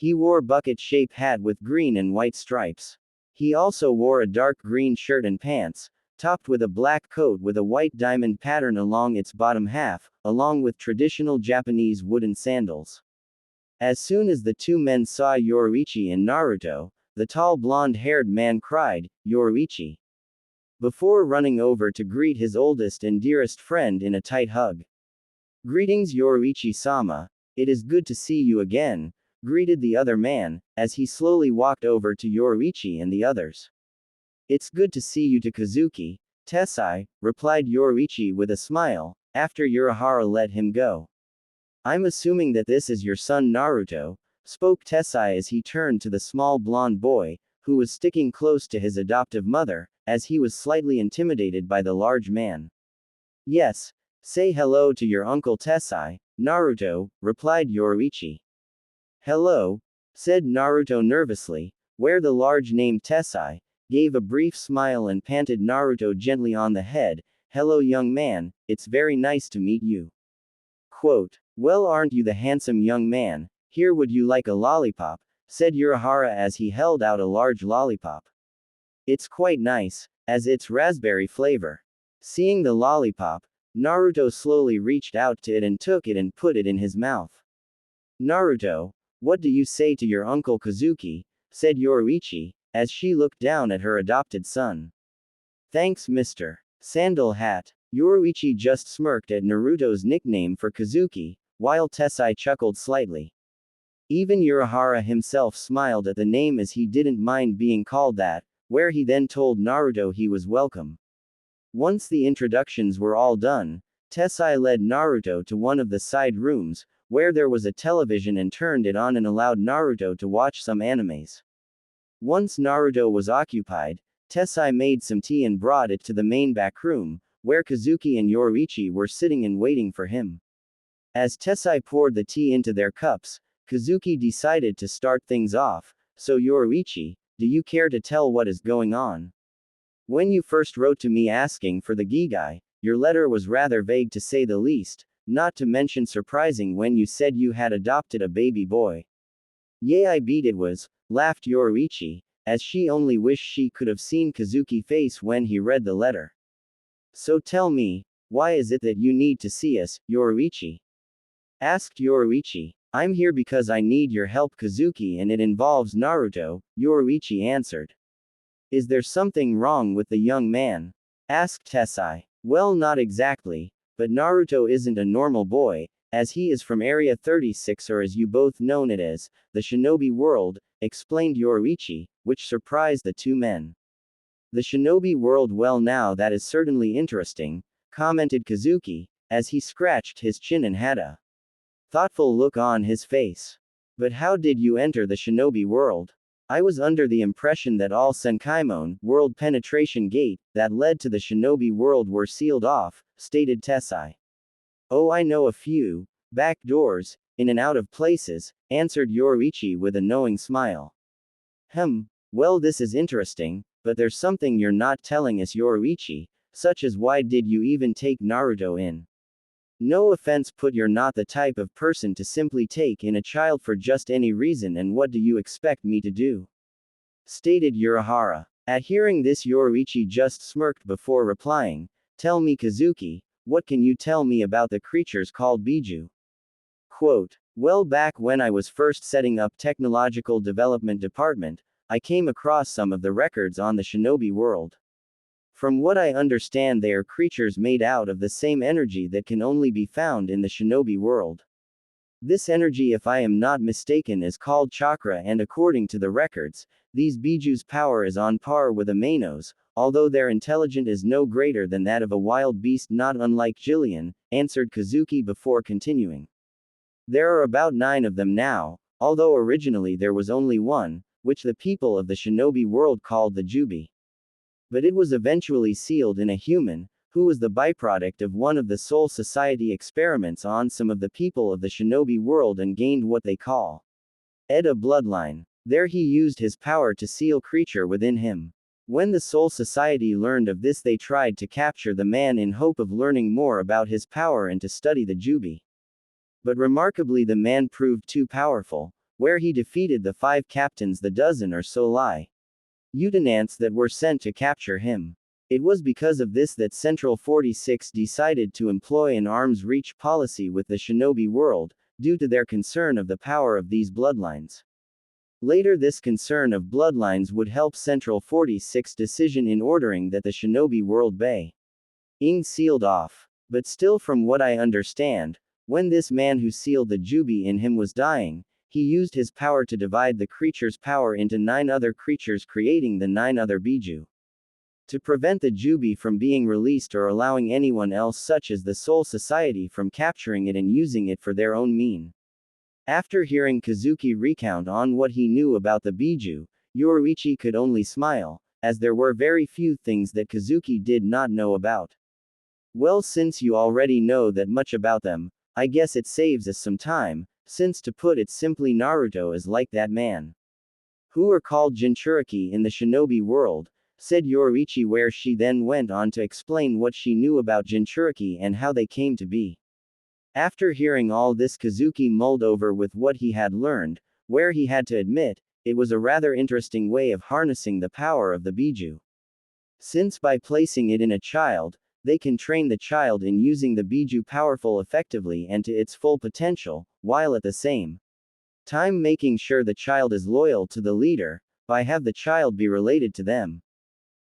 He wore bucket-shaped hat with green and white stripes. He also wore a dark green shirt and pants, topped with a black coat with a white diamond pattern along its bottom half, along with traditional Japanese wooden sandals. As soon as the two men saw Yoruichi and Naruto, the tall blonde-haired man cried, "Yoruichi!" before running over to greet his oldest and dearest friend in a tight hug. "Greetings, Yoruichi-sama, it is good to see you again," greeted the other man, as he slowly walked over to Yoruichi and the others. "It's good to see you to Kazuki, Tessai," replied Yoruichi with a smile, after Urahara let him go. "I'm assuming that this is your son Naruto," spoke Tessai as he turned to the small blonde boy, who was sticking close to his adoptive mother, as he was slightly intimidated by the large man. "Yes, say hello to your uncle Tessai, Naruto," replied Yoruichi. "Hello," said Naruto nervously, where the large name Tessai gave a brief smile and panted Naruto gently on the head. "Hello young man, it's very nice to meet you." Quote, "Well, aren't you the handsome young man? Here, would you like a lollipop?" said Urahara as he held out a large lollipop. It's quite nice, as it's raspberry flavor. Seeing the lollipop, Naruto slowly reached out to it and took it and put it in his mouth. Naruto, what do you say to your uncle Kazuki? Said Yoruichi, as she looked down at her adopted son. Thanks, Mr. Sandal Hat. Yoruichi just smirked at Naruto's nickname for Kazuki, while Tessai chuckled slightly. Even Urahara himself smiled at the name as he didn't mind being called that, where he then told Naruto he was welcome. Once the introductions were all done, Tessai led Naruto to one of the side rooms, where there was a television and turned it on and allowed Naruto to watch some animes. Once Naruto was occupied, Tessai made some tea and brought it to the main back room, where Kazuki and Yoruichi were sitting and waiting for him. As Tessai poured the tea into their cups, Kazuki decided to start things off. So Yoruichi, do you care to tell what is going on? When you first wrote to me asking for the Gigai, your letter was rather vague to say the least, not to mention surprising when you said you had adopted a baby boy. Yay, I beat it was, laughed Yoruichi, as she only wished she could have seen Kazuki's face when he read the letter. So tell me, why is it that you need to see us, Yoruichi? Asked Yoruichi. I'm here because I need your help, Kazuki, and it involves Naruto, Yoruichi answered. Is there something wrong with the young man? Asked Tessai. Well, not exactly, but Naruto isn't a normal boy, as he is from Area 36, or as you both known it as, the Shinobi world, explained Yoruichi, which surprised the two men. The Shinobi world, well now that is certainly interesting, commented Kazuki, as he scratched his chin and had a thoughtful look on his face. But how did you enter the Shinobi world? I was under the impression that all Senkaimon, world penetration gate, that led to the Shinobi world were sealed off, stated Tessai. Oh, I know a few back doors, in and out of places, answered Yoruichi with a knowing smile. Well, this is interesting, but there's something you're not telling us, Yoruichi, such as why did you even take Naruto in? No offense, but you're not the type of person to simply take in a child for just any reason, and what do you expect me to do? Stated Urahara. At hearing this, Yoruichi just smirked before replying, Tell me, Kazuki, what can you tell me about the creatures called Biju? Quote, well, back when I was first setting up Technological Development Department, I came across some of the records on the Shinobi world. From what I understand, they are creatures made out of the same energy that can only be found in the Shinobi world. This energy, if I am not mistaken, is called chakra, and according to the records, these Biju's power is on par with Ameno's, although their intelligence is no greater than that of a wild beast, not unlike Jillian, answered Kazuki before continuing. There are about 9 of them now, although originally there was only one, which the people of the Shinobi world called the Jubi. But it was eventually sealed in a human, who was the byproduct of one of the Soul Society experiments on some of the people of the Shinobi world and gained what they call a bloodline. There he used his power to seal creature within him. When the Soul Society learned of this, they tried to capture the man in hope of learning more about his power and to study the Jubi. But remarkably, the man proved too powerful, where he defeated the 5 captains, the dozen or so lieutenants that were sent to capture him. It was because of this that Central 46 decided to employ an arm's reach policy with the Shinobi world, due to their concern of the power of these bloodlines. Later, this concern of bloodlines would help Central 46 decision in ordering that the Shinobi world being sealed off. But still, from what I understand, when this man who sealed the Jubi in him was dying, he used his power to divide the creature's power into 9 other creatures, creating the 9 other Biju. To prevent the Jubi from being released or allowing anyone else such as the Soul Society from capturing it and using it for their own mean. After hearing Kazuki recount on what he knew about the Biju, Yoruichi could only smile, as there were very few things that Kazuki did not know about. Well, since you already know that much about them, I guess it saves us some time, since to put it simply, Naruto is like that man who are called Jinchuriki in the Shinobi world, said Yoruichi, where she then went on to explain what she knew about Jinchuriki and how they came to be. After hearing all this, Kazuki mulled over with what he had learned, where he had to admit, it was a rather interesting way of harnessing the power of the Biju. Since by placing it in a child, they can train the child in using the Biju powerful effectively and to its full potential, while at the same time making sure the child is loyal to the leader, by have the child be related to them.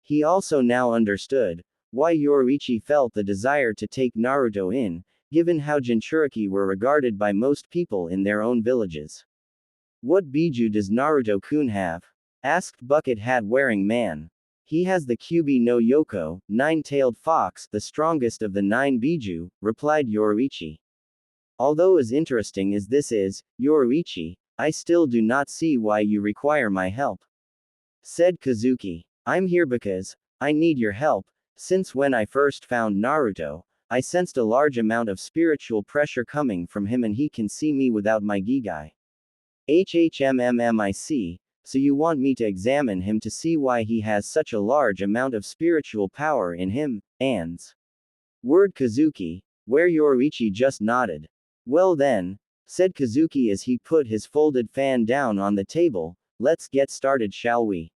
He also now understood why Yoruichi felt the desire to take Naruto in, given how Jinchuriki were regarded by most people in their own villages. What Biju does Naruto-kun have? Asked Bucket Hat-wearing man. He has the Kyuubi no Yoko, nine-tailed fox, the strongest of the 9 Biju, replied Yoruichi. Although as interesting as this is, Yoruichi, I still do not see why you require my help. Said Kazuki. I'm here because I need your help, since when I first found Naruto, I sensed a large amount of spiritual pressure coming from him and he can see me without my Gigai. HHMMMIC, so you want me to examine him to see why he has such a large amount of spiritual power in him, An's word Kazuki, where Yoruichi just nodded. Well then, said Kazuki as he put his folded fan down on the table, let's get started, shall we?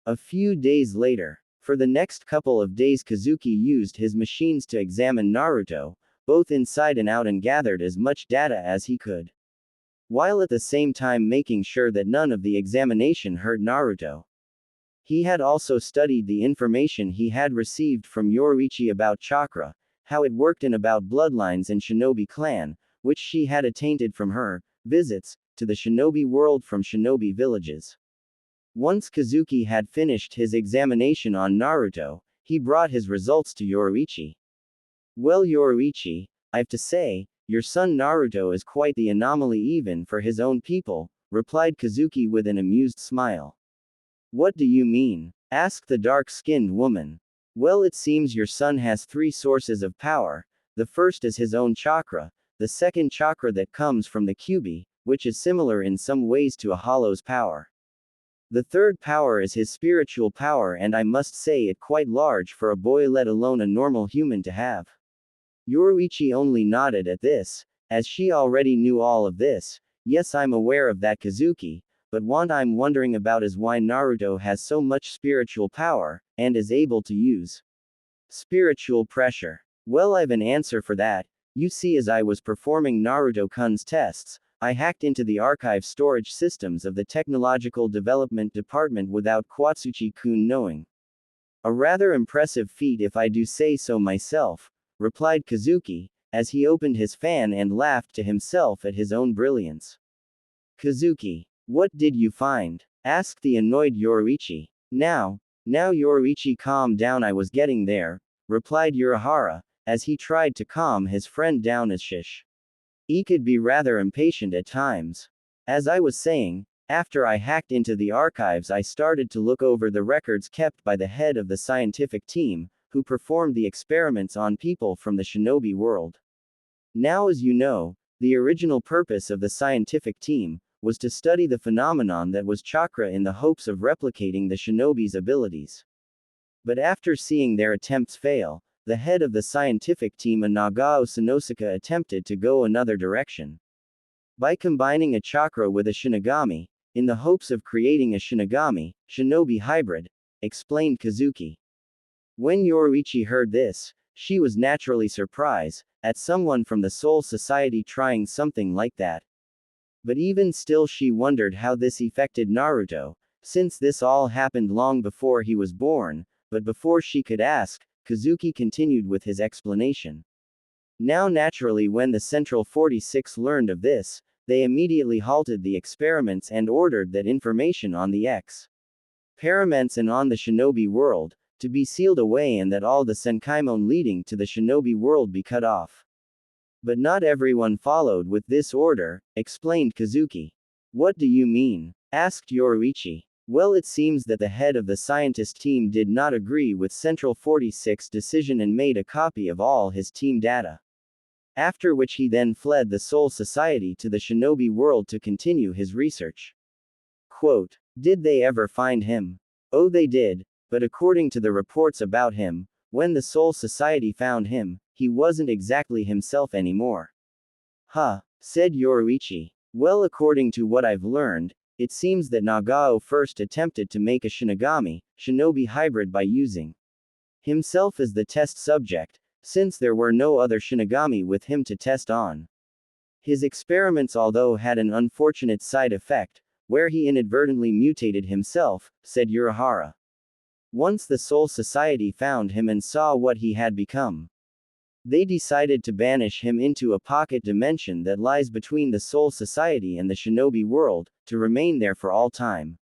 A few days later. For the next couple of days Kazuki used his machines to examine Naruto, both inside and out, and gathered as much data as he could, while at the same time making sure that none of the examination hurt Naruto. He had also studied the information he had received from Yoruichi about chakra, how it worked and about bloodlines and shinobi clan, which she had attainted from her visits to the shinobi world from shinobi villages. Once Kazuki had finished his examination on Naruto, he brought his results to Yoruichi. Well, Yoruichi, I've to say, your son Naruto is quite the anomaly even for his own people, replied Kazuki with an amused smile. What do you mean? Asked the dark-skinned woman. Well, it seems your son has 3 sources of power. The first is his own chakra, the second chakra that comes from the Kyuubi, which is similar in some ways to a hollow's power. The third power is his spiritual power, and I must say it quite large for a boy, let alone a normal human, to have. Yoruichi only nodded at this, as she already knew all of this. Yes, I'm aware of that, Kazuki, but what I'm wondering about is why Naruto has so much spiritual power, and is able to use spiritual pressure. Well, I've an answer for that. You see, as I was performing Naruto-kun's tests, I hacked into the archive storage systems of the Technological Development Department without Kwatsuchi-kun knowing. A rather impressive feat if I do say so myself, replied Kazuki, as he opened his fan and laughed to himself at his own brilliance. Kazuki, what did you find? Asked the annoyed Yoruichi. Now Yoruichi, calm down, I was getting there, replied Urahara, as he tried to calm his friend down as he could be rather impatient at times. As I was saying, after I hacked into the archives, I started to look over the records kept by the head of the scientific team, who performed the experiments on people from the shinobi world. Now, as you know, the original purpose of the scientific team was to study the phenomenon that was chakra in the hopes of replicating the shinobi's abilities. But after seeing their attempts fail, the head of the scientific team, Nagao Sanosuke, attempted to go another direction. By combining a chakra with a Shinigami, in the hopes of creating a Shinigami-shinobi hybrid, explained Kazuki. When Yoruichi heard this, she was naturally surprised at someone from the Soul Society trying something like that. But even still, she wondered how this affected Naruto, since this all happened long before he was born. But before she could ask, Kazuki continued with his explanation. Now, naturally, when the Central 46 learned of this, they immediately halted the experiments and ordered that information on the experiments and on the shinobi world to be sealed away, and that all the senkaimon leading to the shinobi world be cut off. But not everyone followed with this order, explained Kazuki. What do you mean? Asked Yoruichi. Well, it seems that the head of the scientist team did not agree with Central 46's decision and made a copy of all his team data. After which he then fled the Soul Society to the shinobi world to continue his research. Quote, did they ever find him? Oh, they did, but according to the reports about him, when the Soul Society found him, he wasn't exactly himself anymore. Huh, said Yoruichi. Well, according to what I've learned, it seems that Nagao first attempted to make a Shinigami, shinobi hybrid by using himself as the test subject, since there were no other Shinigami with him to test on. His experiments although had an unfortunate side effect, where he inadvertently mutated himself, said Urahara. Once the Soul Society found him and saw what he had become, they decided to banish him into a pocket dimension that lies between the Soul Society and the shinobi world, to remain there for all time.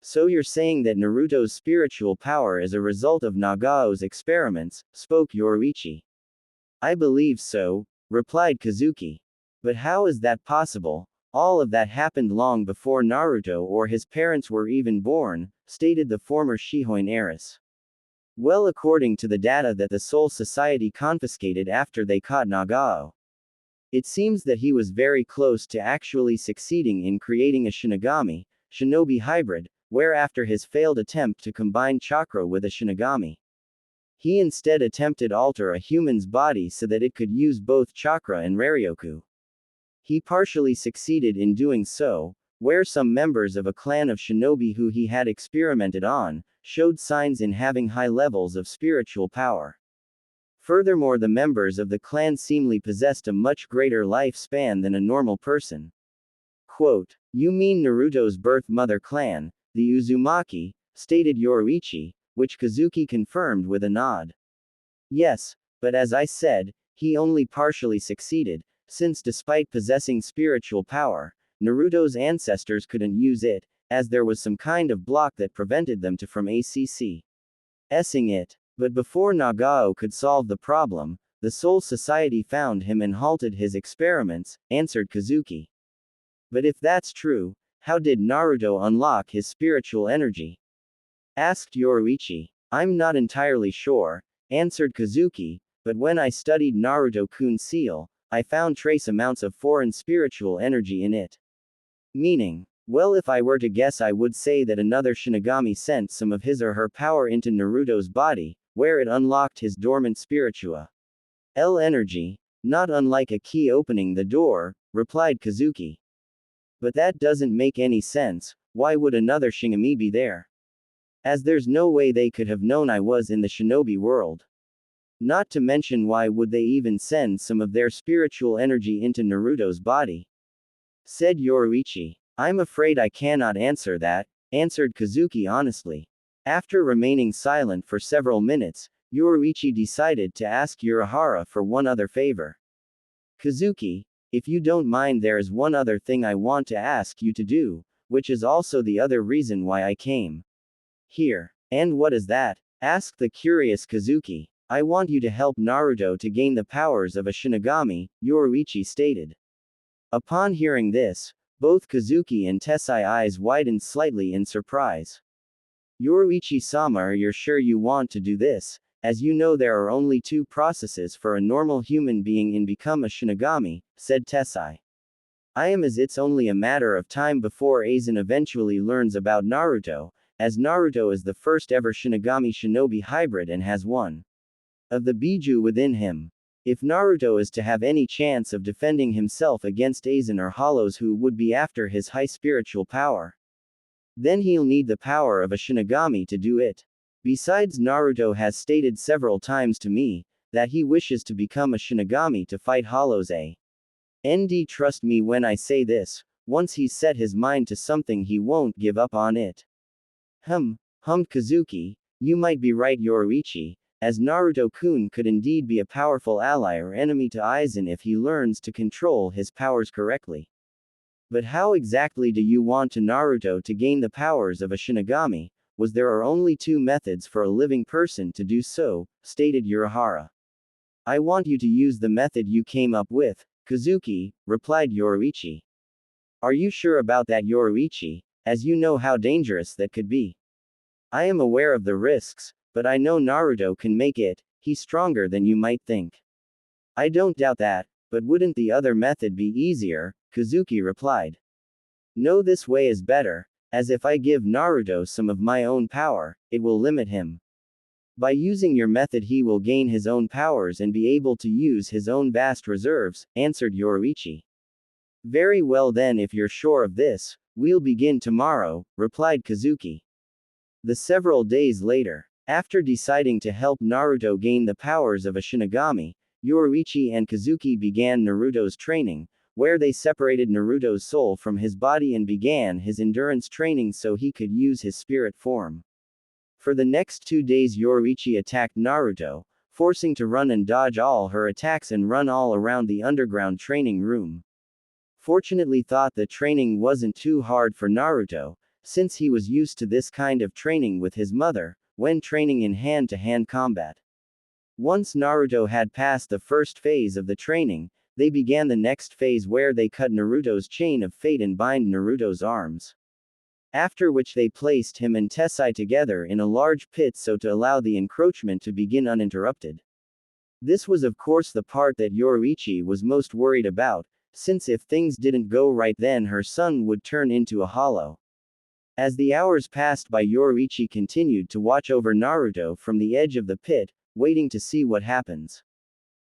So you're saying that Naruto's spiritual power is a result of Nagao's experiments, spoke Yoruichi. I believe so, replied Kazuki. But how is that possible? All of that happened long before Naruto or his parents were even born, stated the former Shihoin heiress. Well, according to the data that the Soul Society confiscated after they caught Nagao, it seems that he was very close to actually succeeding in creating a Shinigami, shinobi hybrid, where after his failed attempt to combine chakra with a Shinigami, he instead attempted alter a human's body so that it could use both chakra and Raryoku. He partially succeeded in doing so, where some members of a clan of shinobi who he had experimented on, showed signs in having high levels of spiritual power. Furthermore, the members of the clan seemingly possessed a much greater lifespan than a normal person. Quote, "You mean Naruto's birth mother clan, the Uzumaki," stated Yoruichi, which Kazuki confirmed with a nod. Yes, but as I said, he only partially succeeded, since despite possessing spiritual power, Naruto's ancestors couldn't use it, as there was some kind of block that prevented them to from accessing it. But before Nagao could solve the problem, the Soul Society found him and halted his experiments, answered Kazuki. But if that's true, how did Naruto unlock his spiritual energy? Asked Yoruichi. I'm not entirely sure, answered Kazuki, but when I studied Naruto-kun's seal, I found trace amounts of foreign spiritual energy in it. Meaning, well, if I were to guess, I would say that another Shinigami sent some of his or her power into Naruto's body, where it unlocked his dormant spiritual energy, not unlike a key opening the door, replied Kazuki. But that doesn't make any sense. Why would another Shinigami be there? As there's no way they could have known I was in the shinobi world. Not to mention, why would they even send some of their spiritual energy into Naruto's body? Said Yoruichi. I'm afraid I cannot answer that, answered Kazuki honestly. After remaining silent for several minutes, Yoruichi decided to ask Urahara for one other favor. Kazuki, if you don't mind, there is one other thing I want to ask you to do, which is also the other reason why I came here. And what is that? Asked the curious Kazuki. I want you to help Naruto to gain the powers of a Shinigami, Yoruichi stated. Upon hearing this, both Kazuki and Tessai's eyes widened slightly in surprise. Yoruichi-sama, are you sure you want to do this? As you know, there are only two processes for a normal human being in become a Shinigami, said Tessai. I am, as it's only a matter of time before Aizen eventually learns about Naruto, as Naruto is the first ever Shinigami shinobi hybrid and has one of the Biju within him. If Naruto is to have any chance of defending himself against Aizen or Hollows who would be after his high spiritual power, then he'll need the power of a Shinigami to do it. Besides, Naruto has stated several times to me that he wishes to become a Shinigami to fight Hollows. Trust me when I say this, once he's set his mind to something, he won't give up on it. Hummed Kazuki, you might be right, Yoruichi, as Naruto-kun could indeed be a powerful ally or enemy to Aizen if he learns to control his powers correctly. But how exactly do you want to Naruto to gain the powers of a Shinigami? Was there are only two methods for a living person to do so, stated Urahara. I want you to use the method you came up with, Kazuki, replied Yoruichi. Are you sure about that, Yoruichi, as you know how dangerous that could be? I am aware of the risks, but I know Naruto can make it. He's stronger than you might think. I don't doubt that, but wouldn't the other method be easier? Kazuki replied. No, this way is better, as if I give Naruto some of my own power, it will limit him. By using your method, he will gain his own powers and be able to use his own vast reserves, answered Yoruichi. Very well then, if you're sure of this, we'll begin tomorrow, replied Kazuki. The several days later, after deciding to help Naruto gain the powers of a Shinigami, Yoruichi and Kazuki began Naruto's training, where they separated Naruto's soul from his body and began his endurance training so he could use his spirit form. For the next 2 days Yoruichi attacked Naruto, forcing to run and dodge all her attacks and run all around the underground training room. Fortunately thought the training wasn't too hard for Naruto, since he was used to this kind of training with his mother, when training in hand-to-hand combat. Once Naruto had passed the first phase of the training, they began the next phase where they cut Naruto's chain of fate and bind Naruto's arms. After which they placed him and Tessai together in a large pit so to allow the encroachment to begin uninterrupted. This was of course the part that Yoruichi was most worried about, since if things didn't go right then her son would turn into a hollow. As the hours passed by Yoruichi continued to watch over Naruto from the edge of the pit, waiting to see what happens.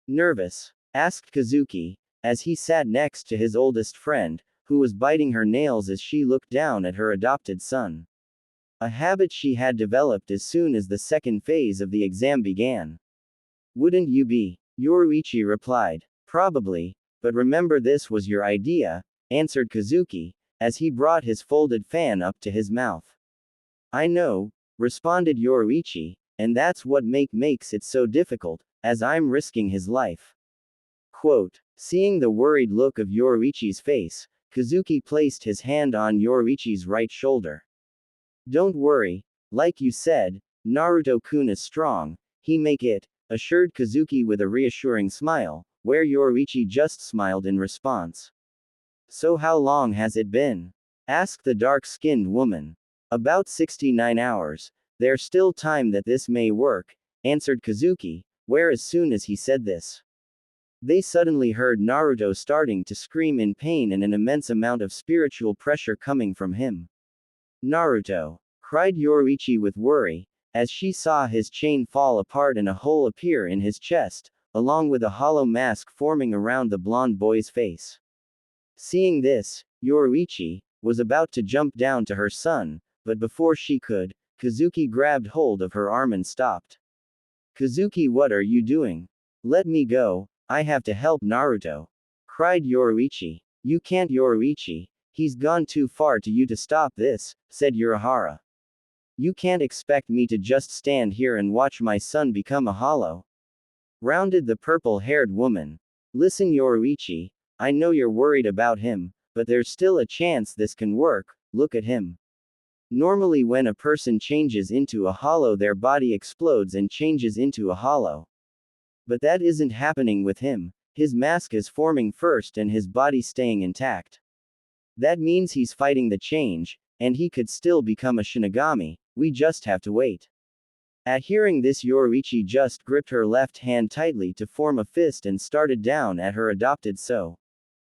Nervous? Asked Kazuki, as he sat next to his oldest friend, who was biting her nails as she looked down at her adopted son. A habit she had developed as soon as the second phase of the exam began. Wouldn't you be? Yoruichi replied. Probably, but remember this was your idea, answered Kazuki, as he brought his folded fan up to his mouth. I know, responded Yoruichi, and that's what makes it so difficult, as I'm risking his life. Quote, seeing the worried look of Yoruichi's face, Kazuki placed his hand on Yoruichi's right shoulder. Don't worry, like you said, Naruto-kun is strong, he make it, assured Kazuki with a reassuring smile, where Yoruichi just smiled in response. So how long has it been? Asked the dark-skinned woman. About 69 hours, there's still time that this may work, answered Kazuki, where as soon as he said this, they suddenly heard Naruto starting to scream in pain and an immense amount of spiritual pressure coming from him. Naruto! Cried Yoruichi with worry, as she saw his chain fall apart and a hole appear in his chest, along with a hollow mask forming around the blonde boy's face. Seeing this, Yoruichi was about to jump down to her son, but before she could, Kazuki grabbed hold of her arm and stopped. Kazuki, what are you doing? Let me go, I have to help Naruto. Cried Yoruichi. You can't, Yoruichi, he's gone too far to you to stop this, said Urahara. You can't expect me to just stand here and watch my son become a hollow. Rounded the purple-haired woman. Listen, Yoruichi, I know you're worried about him, but there's still a chance this can work, look at him. Normally when a person changes into a hollow their body explodes and changes into a hollow. But that isn't happening with him, his mask is forming first and his body staying intact. That means he's fighting the change, and he could still become a Shinigami, we just have to wait. At hearing this Yoruichi just gripped her left hand tightly to form a fist and started down at her adopted son.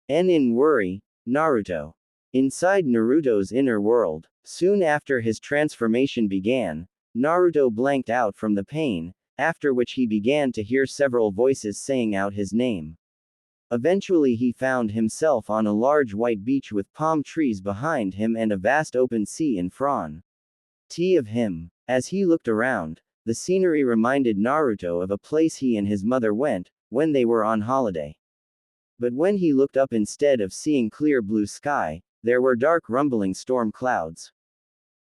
In worry, Naruto. Inside Naruto's inner world, soon after his transformation began, Naruto blanked out from the pain, after which he began to hear several voices saying out his name. Eventually he found himself on a large white beach with palm trees behind him and a vast open sea in front of him. As he looked around, the scenery reminded Naruto of a place he and his mother went when they were on holiday. But when he looked up, instead of seeing clear blue sky, there were dark rumbling storm clouds.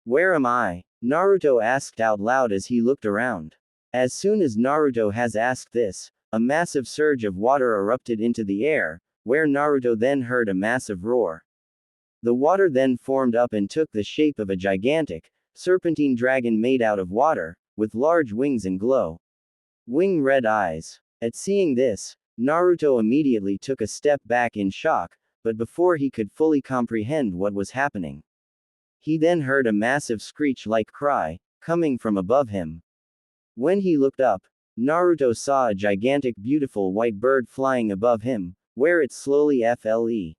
Where am I? Naruto asked out loud as he looked around. As soon as Naruto has asked this, a massive surge of water erupted into the air, where Naruto then heard a massive roar. The water then formed up and took the shape of a gigantic, serpentine dragon made out of water, with large wings and glowing red eyes. At seeing this, Naruto immediately took a step back in shock, but before he could fully comprehend what was happening, he then heard a massive screech-like cry, coming from above him. When he looked up, Naruto saw a gigantic beautiful white bird flying above him, where it slowly flew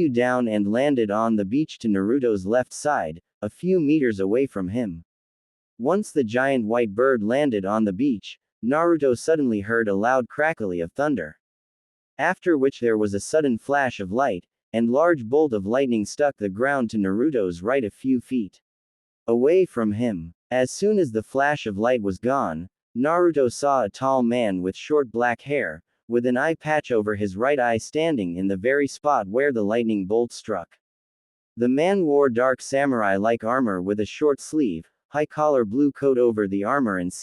down and landed on the beach to Naruto's left side, a few meters away from him. Once the giant white bird landed on the beach, Naruto suddenly heard a loud crackle of thunder. After which there was a sudden flash of light, and large bolt of lightning struck the ground to Naruto's right a few feet away from him. As soon as the flash of light was gone, Naruto saw a tall man with short black hair, with an eye patch over his right eye standing in the very spot where the lightning bolt struck. The man wore dark samurai-like armor with a short sleeve, high-collar blue coat over the armor and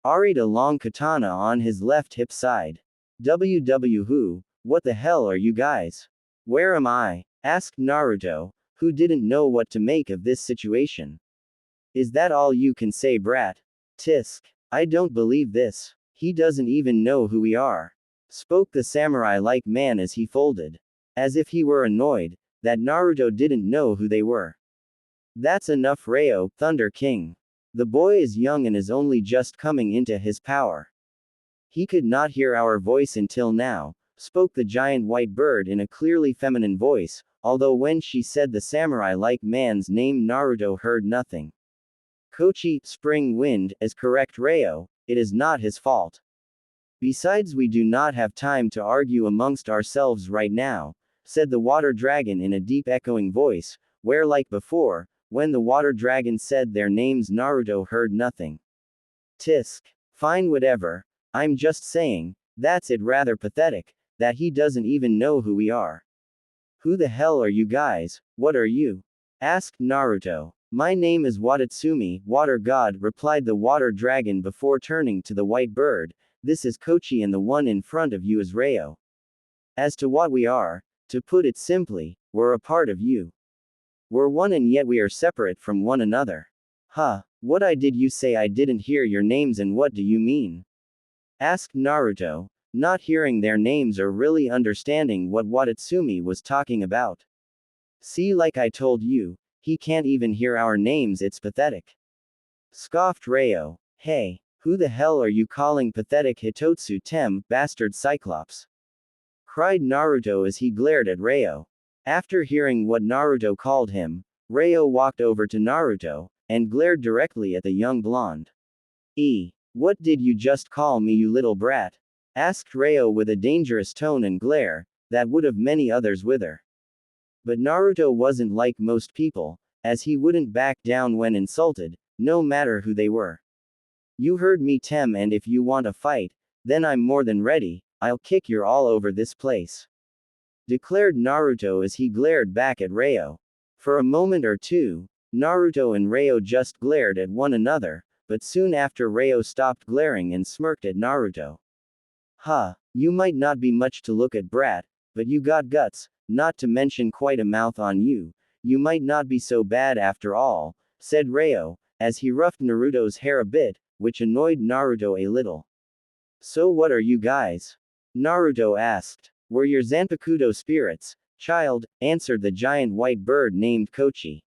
carried a long katana on his left hip side. Who? What the hell are you guys? Where am I? Asked Naruto, who didn't know what to make of this situation. Is that all you can say, brat? Tisk. I don't believe this. He doesn't even know who we are. Spoke the samurai-like man as he folded. As if he were annoyed that Naruto didn't know who they were. That's enough, Reo, Thunder King. The boy is young and is only just coming into his power. He could not hear our voice until now, spoke the giant white bird in a clearly feminine voice, although when she said the samurai-like man's name Naruto heard nothing. Kochi, Spring Wind, is correct, Reo, it is not his fault. Besides, we do not have time to argue amongst ourselves right now, said the water dragon in a deep echoing voice, where like before, when the water dragon said their names Naruto heard nothing. Tisk. Fine, whatever. I'm just saying, that's it, rather pathetic, that he doesn't even know who we are. Who the hell are you guys? What are you? Asked Naruto. My name is Watatsumi, water god, replied the water dragon before turning to the white bird. This is Kochi and the one in front of you is Reo. As to what we are, to put it simply, we're a part of you. We're one and yet we are separate from one another. Huh, what did you say? I didn't hear your names and what do you mean? Asked Naruto, not hearing their names or really understanding what Watatsumi was talking about. See, like I told you, he can't even hear our names, it's pathetic. Scoffed Reo. Hey, who the hell are you calling pathetic, Hitotsu Tem, bastard Cyclops? Cried Naruto as he glared at Reo. After hearing what Naruto called him, Reo walked over to Naruto, and glared directly at the young blonde. What did you just call me, you little brat? Asked Reo with a dangerous tone and glare, that would have many others with her. But Naruto wasn't like most people, as he wouldn't back down when insulted, no matter who they were. You heard me, Tem, and if you want a fight, then I'm more than ready, I'll kick your all over this place. Declared Naruto as he glared back at Reo. For a moment or two, Naruto and Reo just glared at one another, but soon after Reo stopped glaring and smirked at Naruto. Huh, you might not be much to look at, brat, but you got guts, not to mention quite a mouth on you. You might not be so bad after all, said Reo, as he roughed Naruto's hair a bit, which annoyed Naruto a little. So what are you guys? Naruto asked. We're your Zanpakuto spirits, child, answered the giant white bird named Kochi.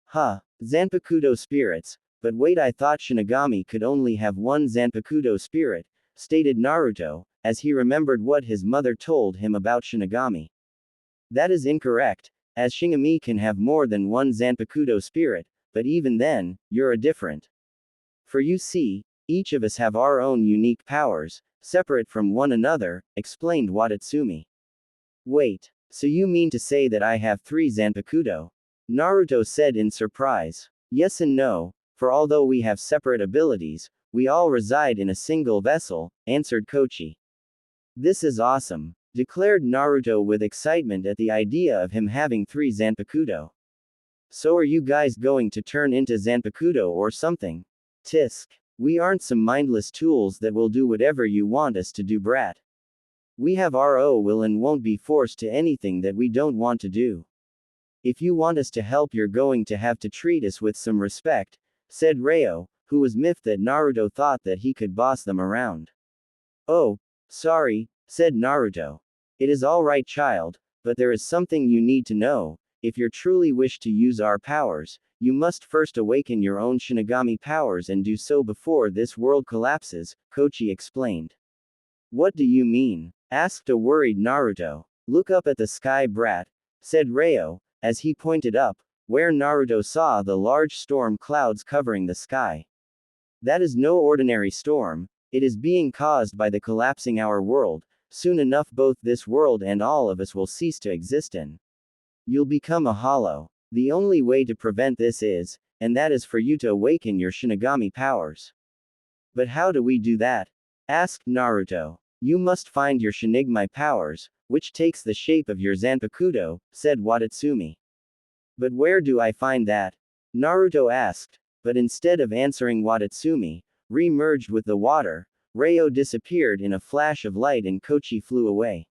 Huh, Zanpakuto spirits, but wait, I thought Shinigami could only have one Zanpakuto spirit, stated Naruto, as he remembered what his mother told him about Shinigami. That is incorrect, as Shinigami can have more than one Zanpakuto spirit, but even then, you're a different. For you see, each of us have our own unique powers, separate from one another, explained Watatsumi. Wait, so you mean to say that I have 3 Zanpakuto? Naruto said in surprise. Yes and no, for although we have separate abilities, we all reside in a single vessel, answered Kochi. This is awesome, declared Naruto with excitement at the idea of him having 3 Zanpakuto. So are you guys going to turn into Zanpakuto or something? Tisk. We aren't some mindless tools that will do whatever you want us to do, brat. We have our own will and won't be forced to anything that we don't want to do. If you want us to help, you're going to have to treat us with some respect, said Reo, who was miffed that Naruto thought that he could boss them around. Oh, sorry, said Naruto. It is all right, child, but there is something you need to know. If you truly wish to use our powers, you must first awaken your own Shinigami powers and do so before this world collapses, Kochi explained. What do you mean? Asked a worried Naruto. Look up at the sky, brat, said Reo, as he pointed up, where Naruto saw the large storm clouds covering the sky. That is no ordinary storm, it is being caused by the collapsing our world, soon enough both this world and all of us will cease to exist in. You'll become a hollow. The only way to prevent this is, and that is for you to awaken your Shinigami powers. But how do we do that? Asked Naruto. You must find your Shinigami powers, which takes the shape of your Zanpakuto, said Watatsumi. But where do I find that? Naruto asked, but instead of answering Watatsumi, re-merged with the water, Ryo disappeared in a flash of light and Kochi flew away.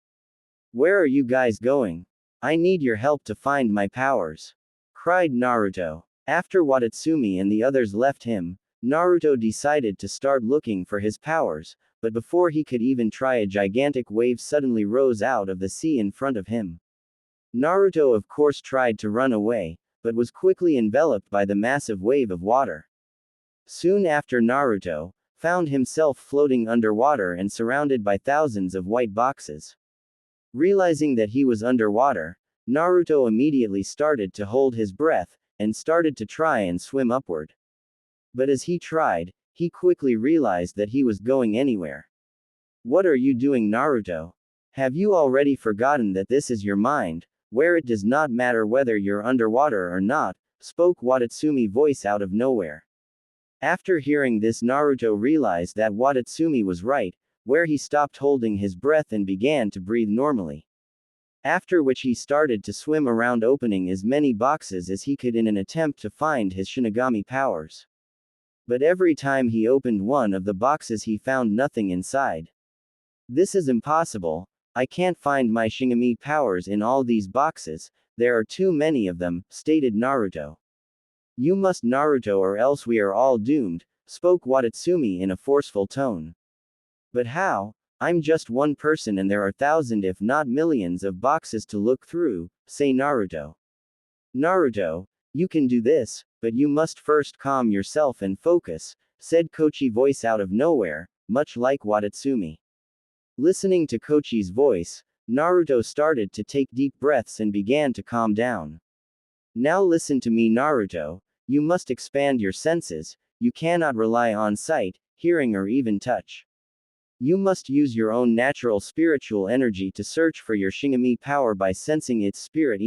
Where are you guys going? I need your help to find my powers, cried Naruto. After Watatsumi and the others left him, Naruto decided to start looking for his powers, but before he could even try, a gigantic wave suddenly rose out of the sea in front of him. Naruto of course tried to run away, but was quickly enveloped by the massive wave of water. Soon after, Naruto found himself floating underwater and surrounded by thousands of white boxes. Realizing that he was underwater, Naruto immediately started to hold his breath, and started to try and swim upward. But as he tried, he quickly realized that he was going anywhere. What are you doing, Naruto? Have you already forgotten that this is your mind, where it does not matter whether you're underwater or not, spoke Watatsumi voice out of nowhere. After hearing this, Naruto realized that Watatsumi was right, where he stopped holding his breath and began to breathe normally. After which he started to swim around, opening as many boxes as he could in an attempt to find his Shinigami powers. But every time he opened one of the boxes he found nothing inside. This is impossible. I can't find my Shinigami powers in all these boxes, there are too many of them, stated Naruto. You must, Naruto, or else we are all doomed, spoke Watatsumi in a forceful tone. But how? I'm just one person and there are thousands if not millions of boxes to look through, say Naruto. Naruto, you can do this, but you must first calm yourself and focus, said Kochi voice out of nowhere, much like Watatsumi. Listening to Kochi's voice, Naruto started to take deep breaths and began to calm down. Now listen to me, Naruto, you must expand your senses, you cannot rely on sight, hearing or even touch. You must use your own natural spiritual energy to search for your Shinigami power by sensing its spirit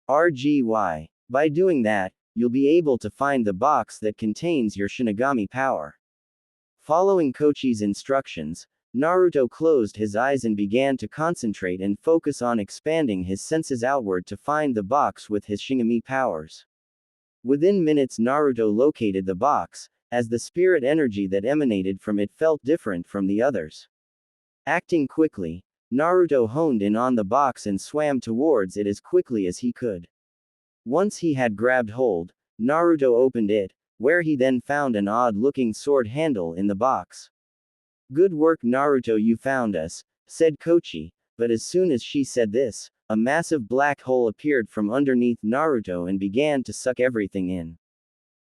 RGY. By doing that, you'll be able to find the box that contains your Shinigami power. Following Kochi's instructions, Naruto closed his eyes and began to concentrate and focus on expanding his senses outward to find the box with his Shinigami powers. Within minutes, Naruto located the box, as the spirit energy that emanated from it felt different from the others. Acting quickly, Naruto honed in on the box and swam towards it as quickly as he could. Once he had grabbed hold, Naruto opened it, where he then found an odd-looking sword handle in the box. Good work, Naruto, you found us, said Kochi, but as soon as she said this, a massive black hole appeared from underneath Naruto and began to suck everything in.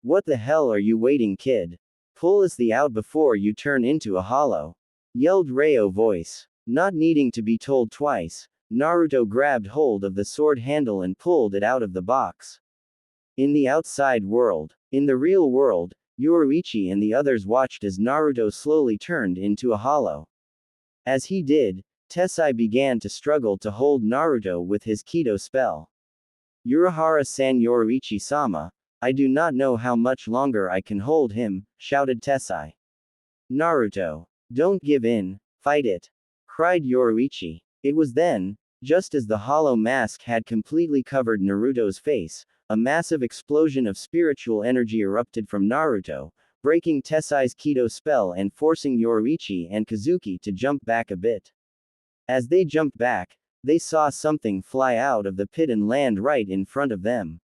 What the hell are you waiting, kid? Pull us out before you turn into a hollow, yelled Ryo voice. Not needing to be told twice, Naruto grabbed hold of the sword handle and pulled it out of the box. In the outside world, in the real world, Yoruichi and the others watched as Naruto slowly turned into a hollow. As he did, Tessai began to struggle to hold Naruto with his Kido spell. Urahara-san, Yoruichi-sama, I do not know how much longer I can hold him, shouted Tessai. Naruto, don't give in, fight it, cried Yoruichi. It was then, just as the hollow mask had completely covered Naruto's face, a massive explosion of spiritual energy erupted from Naruto, breaking Tessai's Kido spell and forcing Yoruichi and Kazuki to jump back a bit. As they jumped back, they saw something fly out of the pit and land right in front of them.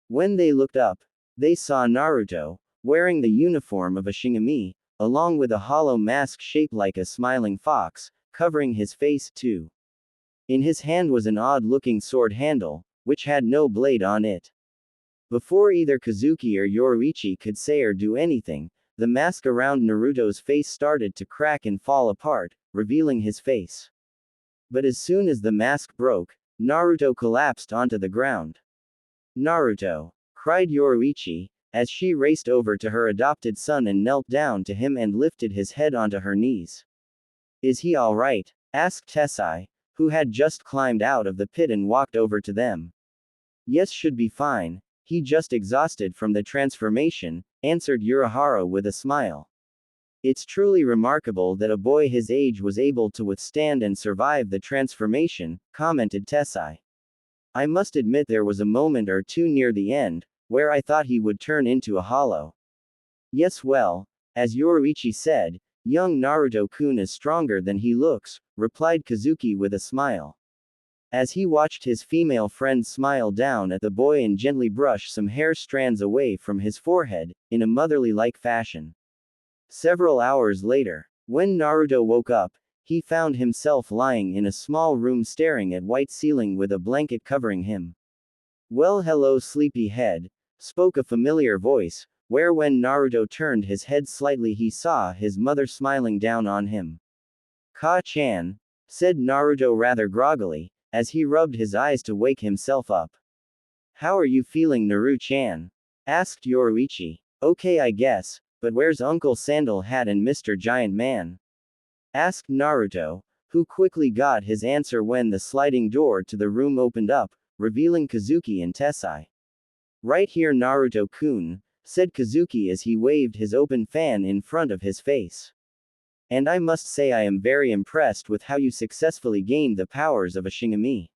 When they looked up, they saw Naruto, wearing the uniform of a Shinigami, along with a hollow mask shaped like a smiling fox, covering his face too. In his hand was an odd-looking sword handle, which had no blade on it. Before either Kazuki or Yoruichi could say or do anything, the mask around Naruto's face started to crack and fall apart, revealing his face. But as soon as the mask broke, Naruto collapsed onto the ground. Naruto, cried Yoruichi, as she raced over to her adopted son and knelt down to him and lifted his head onto her knees. Is he all right? asked Tessai, who had just climbed out of the pit and walked over to them. Yes, should be fine. He just exhausted from the transformation, answered Urahara with a smile. It's truly remarkable that a boy his age was able to withstand and survive the transformation, commented Tessai. I must admit there was a moment or two near the end, where I thought he would turn into a hollow. Yes, well, as Yoruichi said, young Naruto-kun is stronger than he looks, replied Kazuki with a smile. As he watched his female friend smile down at the boy and gently brush some hair strands away from his forehead, in a motherly-like fashion. Several hours later, when Naruto woke up, he found himself lying in a small room staring at white ceiling with a blanket covering him. Well, hello, sleepyhead, spoke a familiar voice, where when Naruto turned his head slightly he saw his mother smiling down on him. Ka-chan, said Naruto rather groggily, as he rubbed his eyes to wake himself up. How are you feeling, Naru-chan? Asked Yoruichi. Okay, I guess, but where's Uncle Sandal Hat and Mr. Giant Man? Asked Naruto, who quickly got his answer when the sliding door to the room opened up, revealing Kazuki and Tessai. Right here, Naruto-kun, said Kazuki as he waved his open fan in front of his face. And I must say I am very impressed with how you successfully gained the powers of a Shinigami.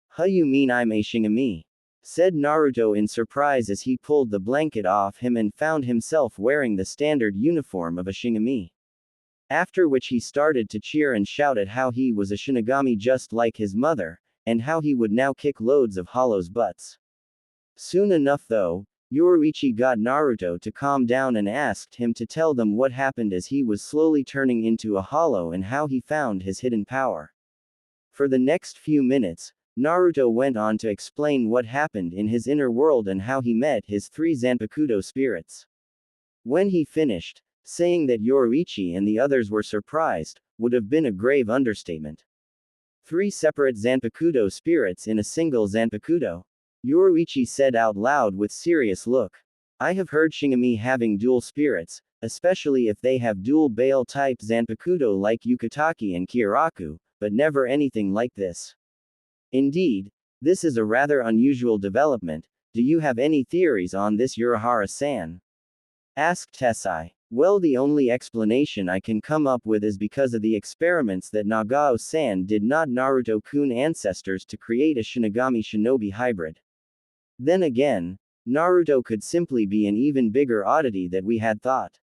Huh, you mean I'm a Shinigami? Said Naruto in surprise as he pulled the blanket off him and found himself wearing the standard uniform of a Shinigami. After which he started to cheer and shout at how he was a Shinigami just like his mother, and how he would now kick loads of hollows' butts. Soon enough though, Yoruichi got Naruto to calm down and asked him to tell them what happened as he was slowly turning into a hollow and how he found his hidden power. For the next few minutes, Naruto went on to explain what happened in his inner world and how he met his 3 Zanpakuto spirits. When he finished, saying that Yoruichi and the others were surprised, would have been a grave understatement. 3 separate Zanpakuto spirits in a single Zanpakuto? Yoruichi said out loud with serious look. I have heard Shinigami having dual spirits, especially if they have dual Bale type Zanpakuto like Yukatake and Kyoraku, but never anything like this. Indeed, this is a rather unusual development. Do you have any theories on this, Urahara-san? Asked Tessai. Well, the only explanation I can come up with is because of the experiments that Nagao-san did not Naruto-kun ancestors to create a Shinigami shinobi hybrid. Then again, Naruto could simply be an even bigger oddity that we had thought.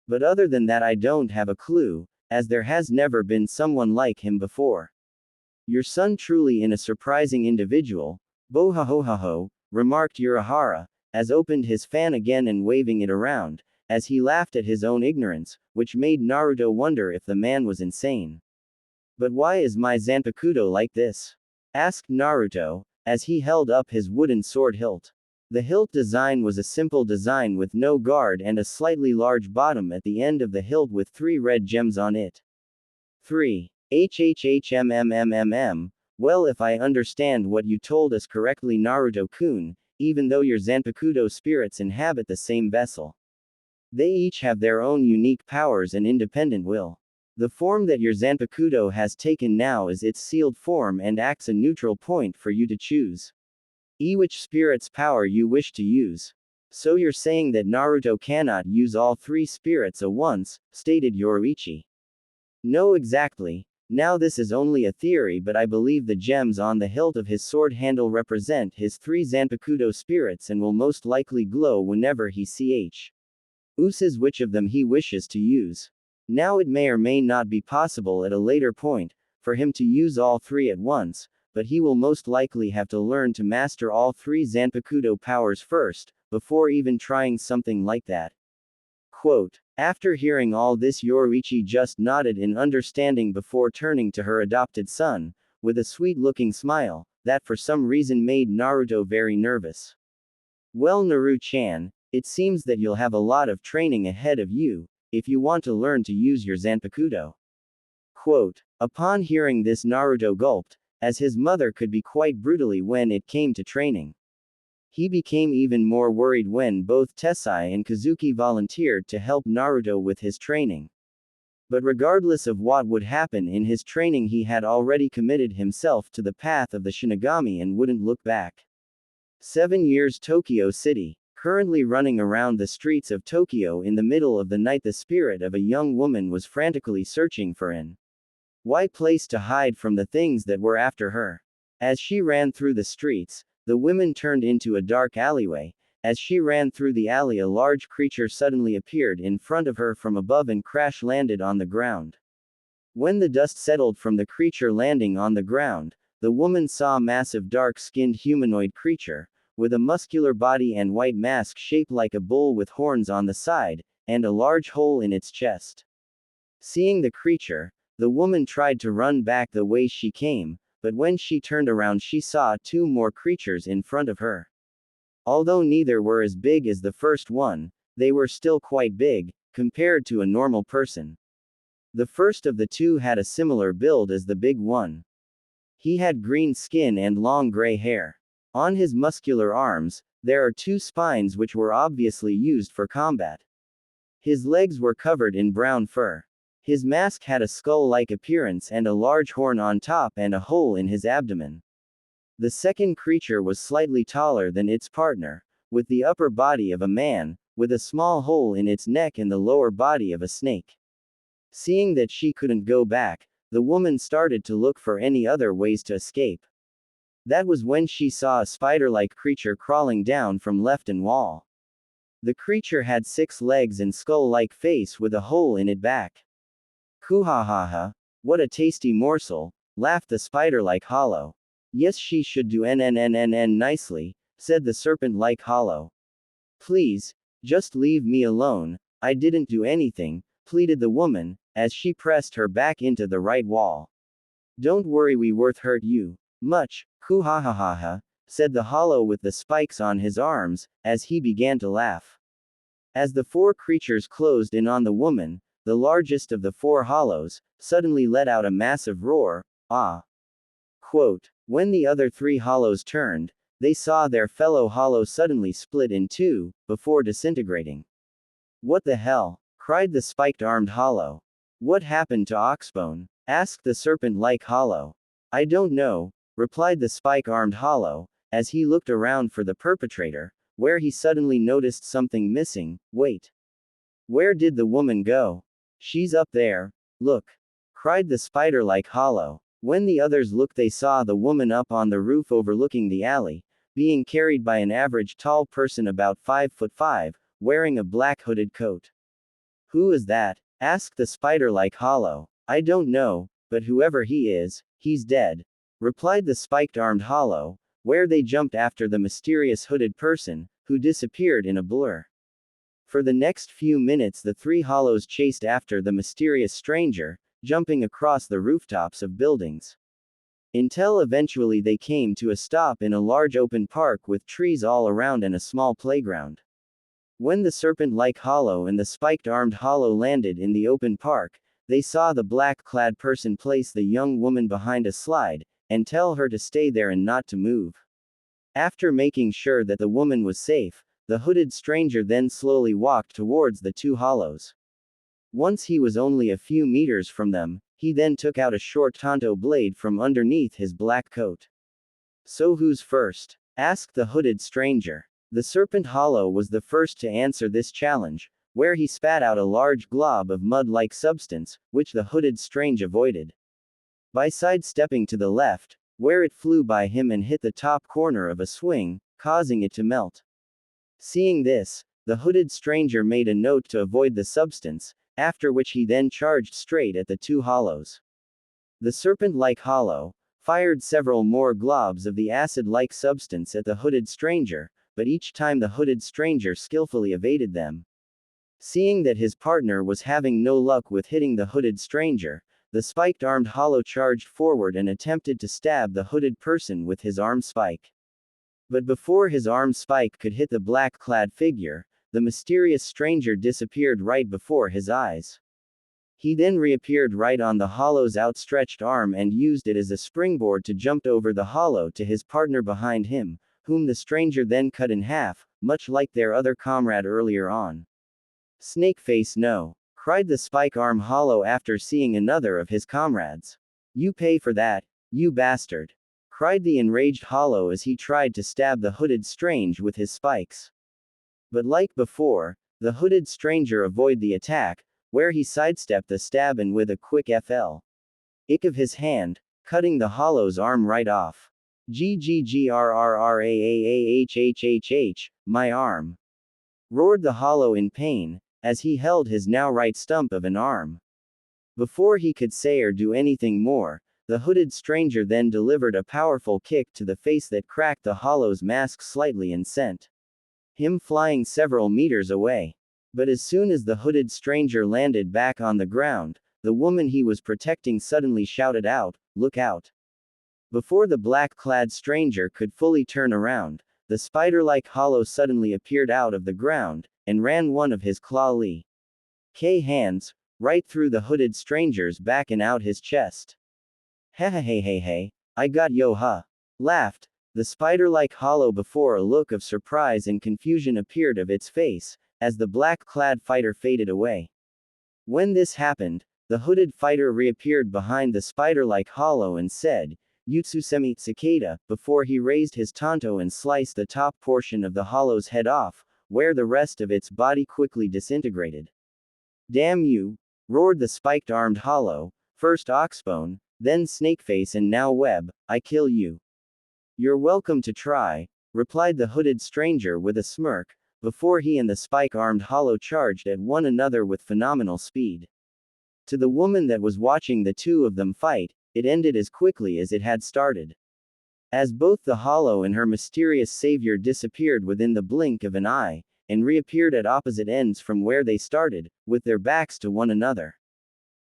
But other than that I don't have a clue, as there has never been someone like him before. Your son truly in a surprising individual, bohahohaho, remarked Urahara, as opened his fan again and waving it around, as he laughed at his own ignorance, which made Naruto wonder if the man was insane. But why is my Zanpakuto like this? Asked Naruto, as he held up his wooden sword hilt. The hilt design was a simple design with no guard and a slightly large bottom at the end of the hilt with 3 red gems on it. 3. HHHMMMMM. Well, if I understand what you told us correctly, Naruto-kun, even though your Zanpakuto spirits inhabit the same vessel, they each have their own unique powers and independent will. The form that your Zanpakuto has taken now is its sealed form and acts a neutral point for you to choose which spirit's power you wish to use. So you're saying that Naruto cannot use all 3 spirits at once, stated Yoruichi. No, exactly. Now this is only a theory, but I believe the gems on the hilt of his sword handle represent his 3 Zanpakuto spirits and will most likely glow whenever he uses which of them he wishes to use. Now it may or may not be possible at a later point, for him to use all 3 at once, but he will most likely have to learn to master all 3 Zanpakuto powers first, before even trying something like that. Quote. After hearing all this, Yoruichi just nodded in understanding before turning to her adopted son, with a sweet-looking smile, that for some reason made Naruto very nervous. Well, Naru-chan, it seems that you'll have a lot of training ahead of you, if you want to learn to use your Zanpakuto. Quote. Upon hearing this, Naruto gulped, as his mother could be quite brutally when it came to training. He became even more worried when both Tessai and Kazuki volunteered to help Naruto with his training. But regardless of what would happen in his training, he had already committed himself to the path of the Shinigami and wouldn't look back. 7 years. Tokyo City. Currently running around the streets of Tokyo in the middle of the night, the spirit of a young woman was frantically searching for an place to hide from the things that were after her. As she ran through the streets, the woman turned into a dark alleyway. As she ran through the alley, a large creature suddenly appeared in front of her from above and crash landed on the ground. When the dust settled from the creature landing on the ground, the woman saw a massive dark-skinned humanoid creature, with a muscular body and white mask shaped like a bull with horns on the side, and a large hole in its chest. Seeing the creature, the woman tried to run back the way she came, but when she turned around she saw 2 more creatures in front of her. Although neither were as big as the first one, they were still quite big, compared to a normal person. The first of the 2 had a similar build as the big one. He had green skin and long gray hair. On his muscular arms, there are 2 spines which were obviously used for combat. His legs were covered in brown fur. His mask had a skull-like appearance and a large horn on top and a hole in his abdomen. The second creature was slightly taller than its partner, with the upper body of a man, with a small hole in its neck and the lower body of a snake. Seeing that she couldn't go back, the woman started to look for any other ways to escape. That was when she saw a spider-like creature crawling down from left and wall. The creature had 6 legs and skull-like face with a hole in it back. Kuhahaha, what a tasty morsel, laughed the spider-like hollow. Yes, she should do nnnnn nicely, said the serpent-like hollow. Please, just leave me alone, I didn't do anything, pleaded the woman, as she pressed her back into the right wall. Don't worry, we won't hurt you much, kuhahaha, said the hollow with the spikes on his arms, as he began to laugh. As the 4 creatures closed in on the woman, the largest of the 4 hollows suddenly let out a massive roar, ah. Quote, when the other 3 hollows turned, they saw their fellow hollow suddenly split in 2, before disintegrating. What the hell? Cried the spiked-armed hollow. What happened to Oxbone? Asked the serpent-like hollow. I don't know, replied the spike-armed hollow, as he looked around for the perpetrator, where he suddenly noticed something missing. Wait. Where did the woman go? She's up there, look. Cried the spider-like hollow. When the others looked, they saw the woman up on the roof overlooking the alley, being carried by an average tall person about 5'5", wearing a black hooded coat. Who is that? Asked the spider-like hollow. I don't know, but whoever he is, he's dead, replied the spiked-armed hollow, where they jumped after the mysterious hooded person, who disappeared in a blur. For the next few minutes the 3 hollows chased after the mysterious stranger, jumping across the rooftops of buildings. Until eventually they came to a stop in a large open park with trees all around and a small playground. When the serpent-like hollow and the spiked-armed hollow landed in the open park, they saw the black-clad person place the young woman behind a slide, and tell her to stay there and not to move. After making sure that the woman was safe, the hooded stranger then slowly walked towards the 2 hollows. Once he was only a few meters from them, he then took out a short tanto blade from underneath his black coat. So who's first? Asked the hooded stranger. The serpent hollow was the first to answer this challenge, where he spat out a large glob of mud-like substance, which the hooded stranger avoided by sidestepping to the left, where it flew by him and hit the top corner of a swing, causing it to melt. Seeing this, the hooded stranger made a note to avoid the substance, after which he then charged straight at the 2 hollows. The serpent-like hollow fired several more globs of the acid-like substance at the hooded stranger, but each time the hooded stranger skillfully evaded them. Seeing that his partner was having no luck with hitting the hooded stranger, the spiked-armed hollow charged forward and attempted to stab the hooded person with his arm spike. But before his arm spike could hit the black-clad figure, the mysterious stranger disappeared right before his eyes. He then reappeared right on the hollow's outstretched arm and used it as a springboard to jump over the hollow to his partner behind him, whom the stranger then cut in half, much like their other comrade earlier on. Snakeface no. cried the spike arm hollow after seeing another of his comrades. You pay for that, you bastard, cried the enraged hollow as he tried to stab the hooded strange with his spikes. But like before, the hooded stranger avoided the attack, where he sidestepped the stab and with a quick ick of his hand, cutting the hollow's arm right off. Ggggrrraahhhh, my arm, roared the hollow in pain, as he held his now right stump of an arm. Before he could say or do anything more, the hooded stranger then delivered a powerful kick to the face that cracked the hollow's mask slightly and sent him flying several meters away. But as soon as the hooded stranger landed back on the ground, the woman he was protecting suddenly shouted out, "Look out!" Before the black-clad stranger could fully turn around, the spider-like hollow suddenly appeared out of the ground, and ran one of his claw-like hands, right through the hooded stranger's back and out his chest. Hey, I got yo huh, laughed the spider-like hollow before a look of surprise and confusion appeared of its face, as the black-clad fighter faded away. When this happened, the hooded fighter reappeared behind the spider-like hollow and said, "Yutsusemi cicada," before he raised his tanto and sliced the top portion of the hollow's head off, where the rest of its body quickly disintegrated. "Damn you!" roared the spiked-armed hollow, first oxbone, then snakeface and now web, "I kill you." "You're welcome to try," replied the hooded stranger with a smirk, before he and the spike-armed hollow charged at one another with phenomenal speed. To the woman that was watching the two of them fight, it ended as quickly as it had started. As both the hollow and her mysterious savior disappeared within the blink of an eye, and reappeared at opposite ends from where they started, with their backs to one another.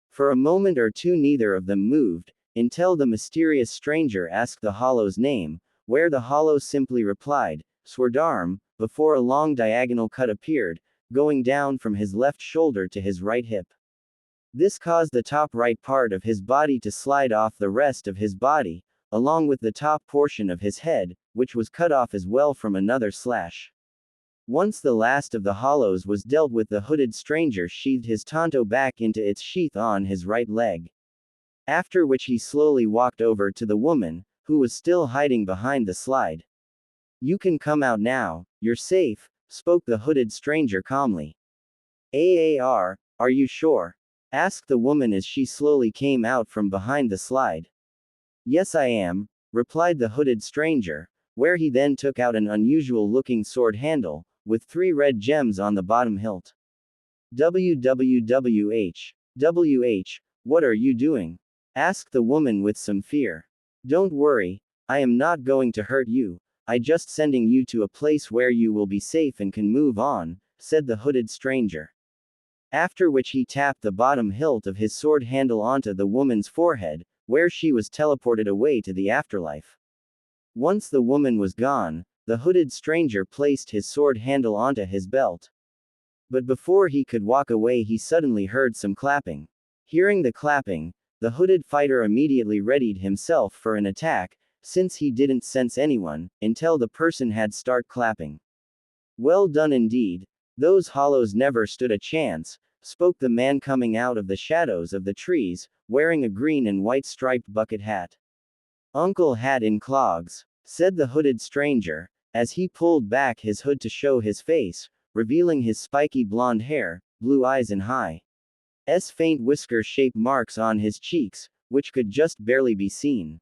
For a moment or two neither of them moved, until the mysterious stranger asked the hollow's name, where the hollow simply replied, "Swardarm," before a long diagonal cut appeared, going down from his left shoulder to his right hip. This caused the top right part of his body to slide off the rest of his body, along with the top portion of his head, which was cut off as well from another slash. Once the last of the hollows was dealt with, the hooded stranger sheathed his tanto back into its sheath on his right leg. After which he slowly walked over to the woman, who was still hiding behind the slide. "You can come out now, you're safe," spoke the hooded stranger calmly. Are you sure?" asked the woman as she slowly came out from behind the slide. "Yes I am," replied the hooded stranger, where he then took out an unusual-looking sword handle, with 3 red gems on the bottom hilt. WH, what are you doing?" asked the woman with some fear. "Don't worry, I am not going to hurt you, I just sending you to a place where you will be safe and can move on," said the hooded stranger. After which he tapped the bottom hilt of his sword handle onto the woman's forehead, where she was teleported away to the afterlife. Once the woman was gone, the hooded stranger placed his sword handle onto his belt. But before he could walk away he suddenly heard some clapping. Hearing the clapping, the hooded fighter immediately readied himself for an attack, since he didn't sense anyone, until the person had start clapping. "Well done indeed. Those hollows never stood a chance," spoke the man coming out of the shadows of the trees, wearing a green and white striped bucket hat. "Uncle Hat in clogs," said the hooded stranger, as he pulled back his hood to show his face, revealing his spiky blonde hair, blue eyes and faint whisker-shaped marks on his cheeks, which could just barely be seen.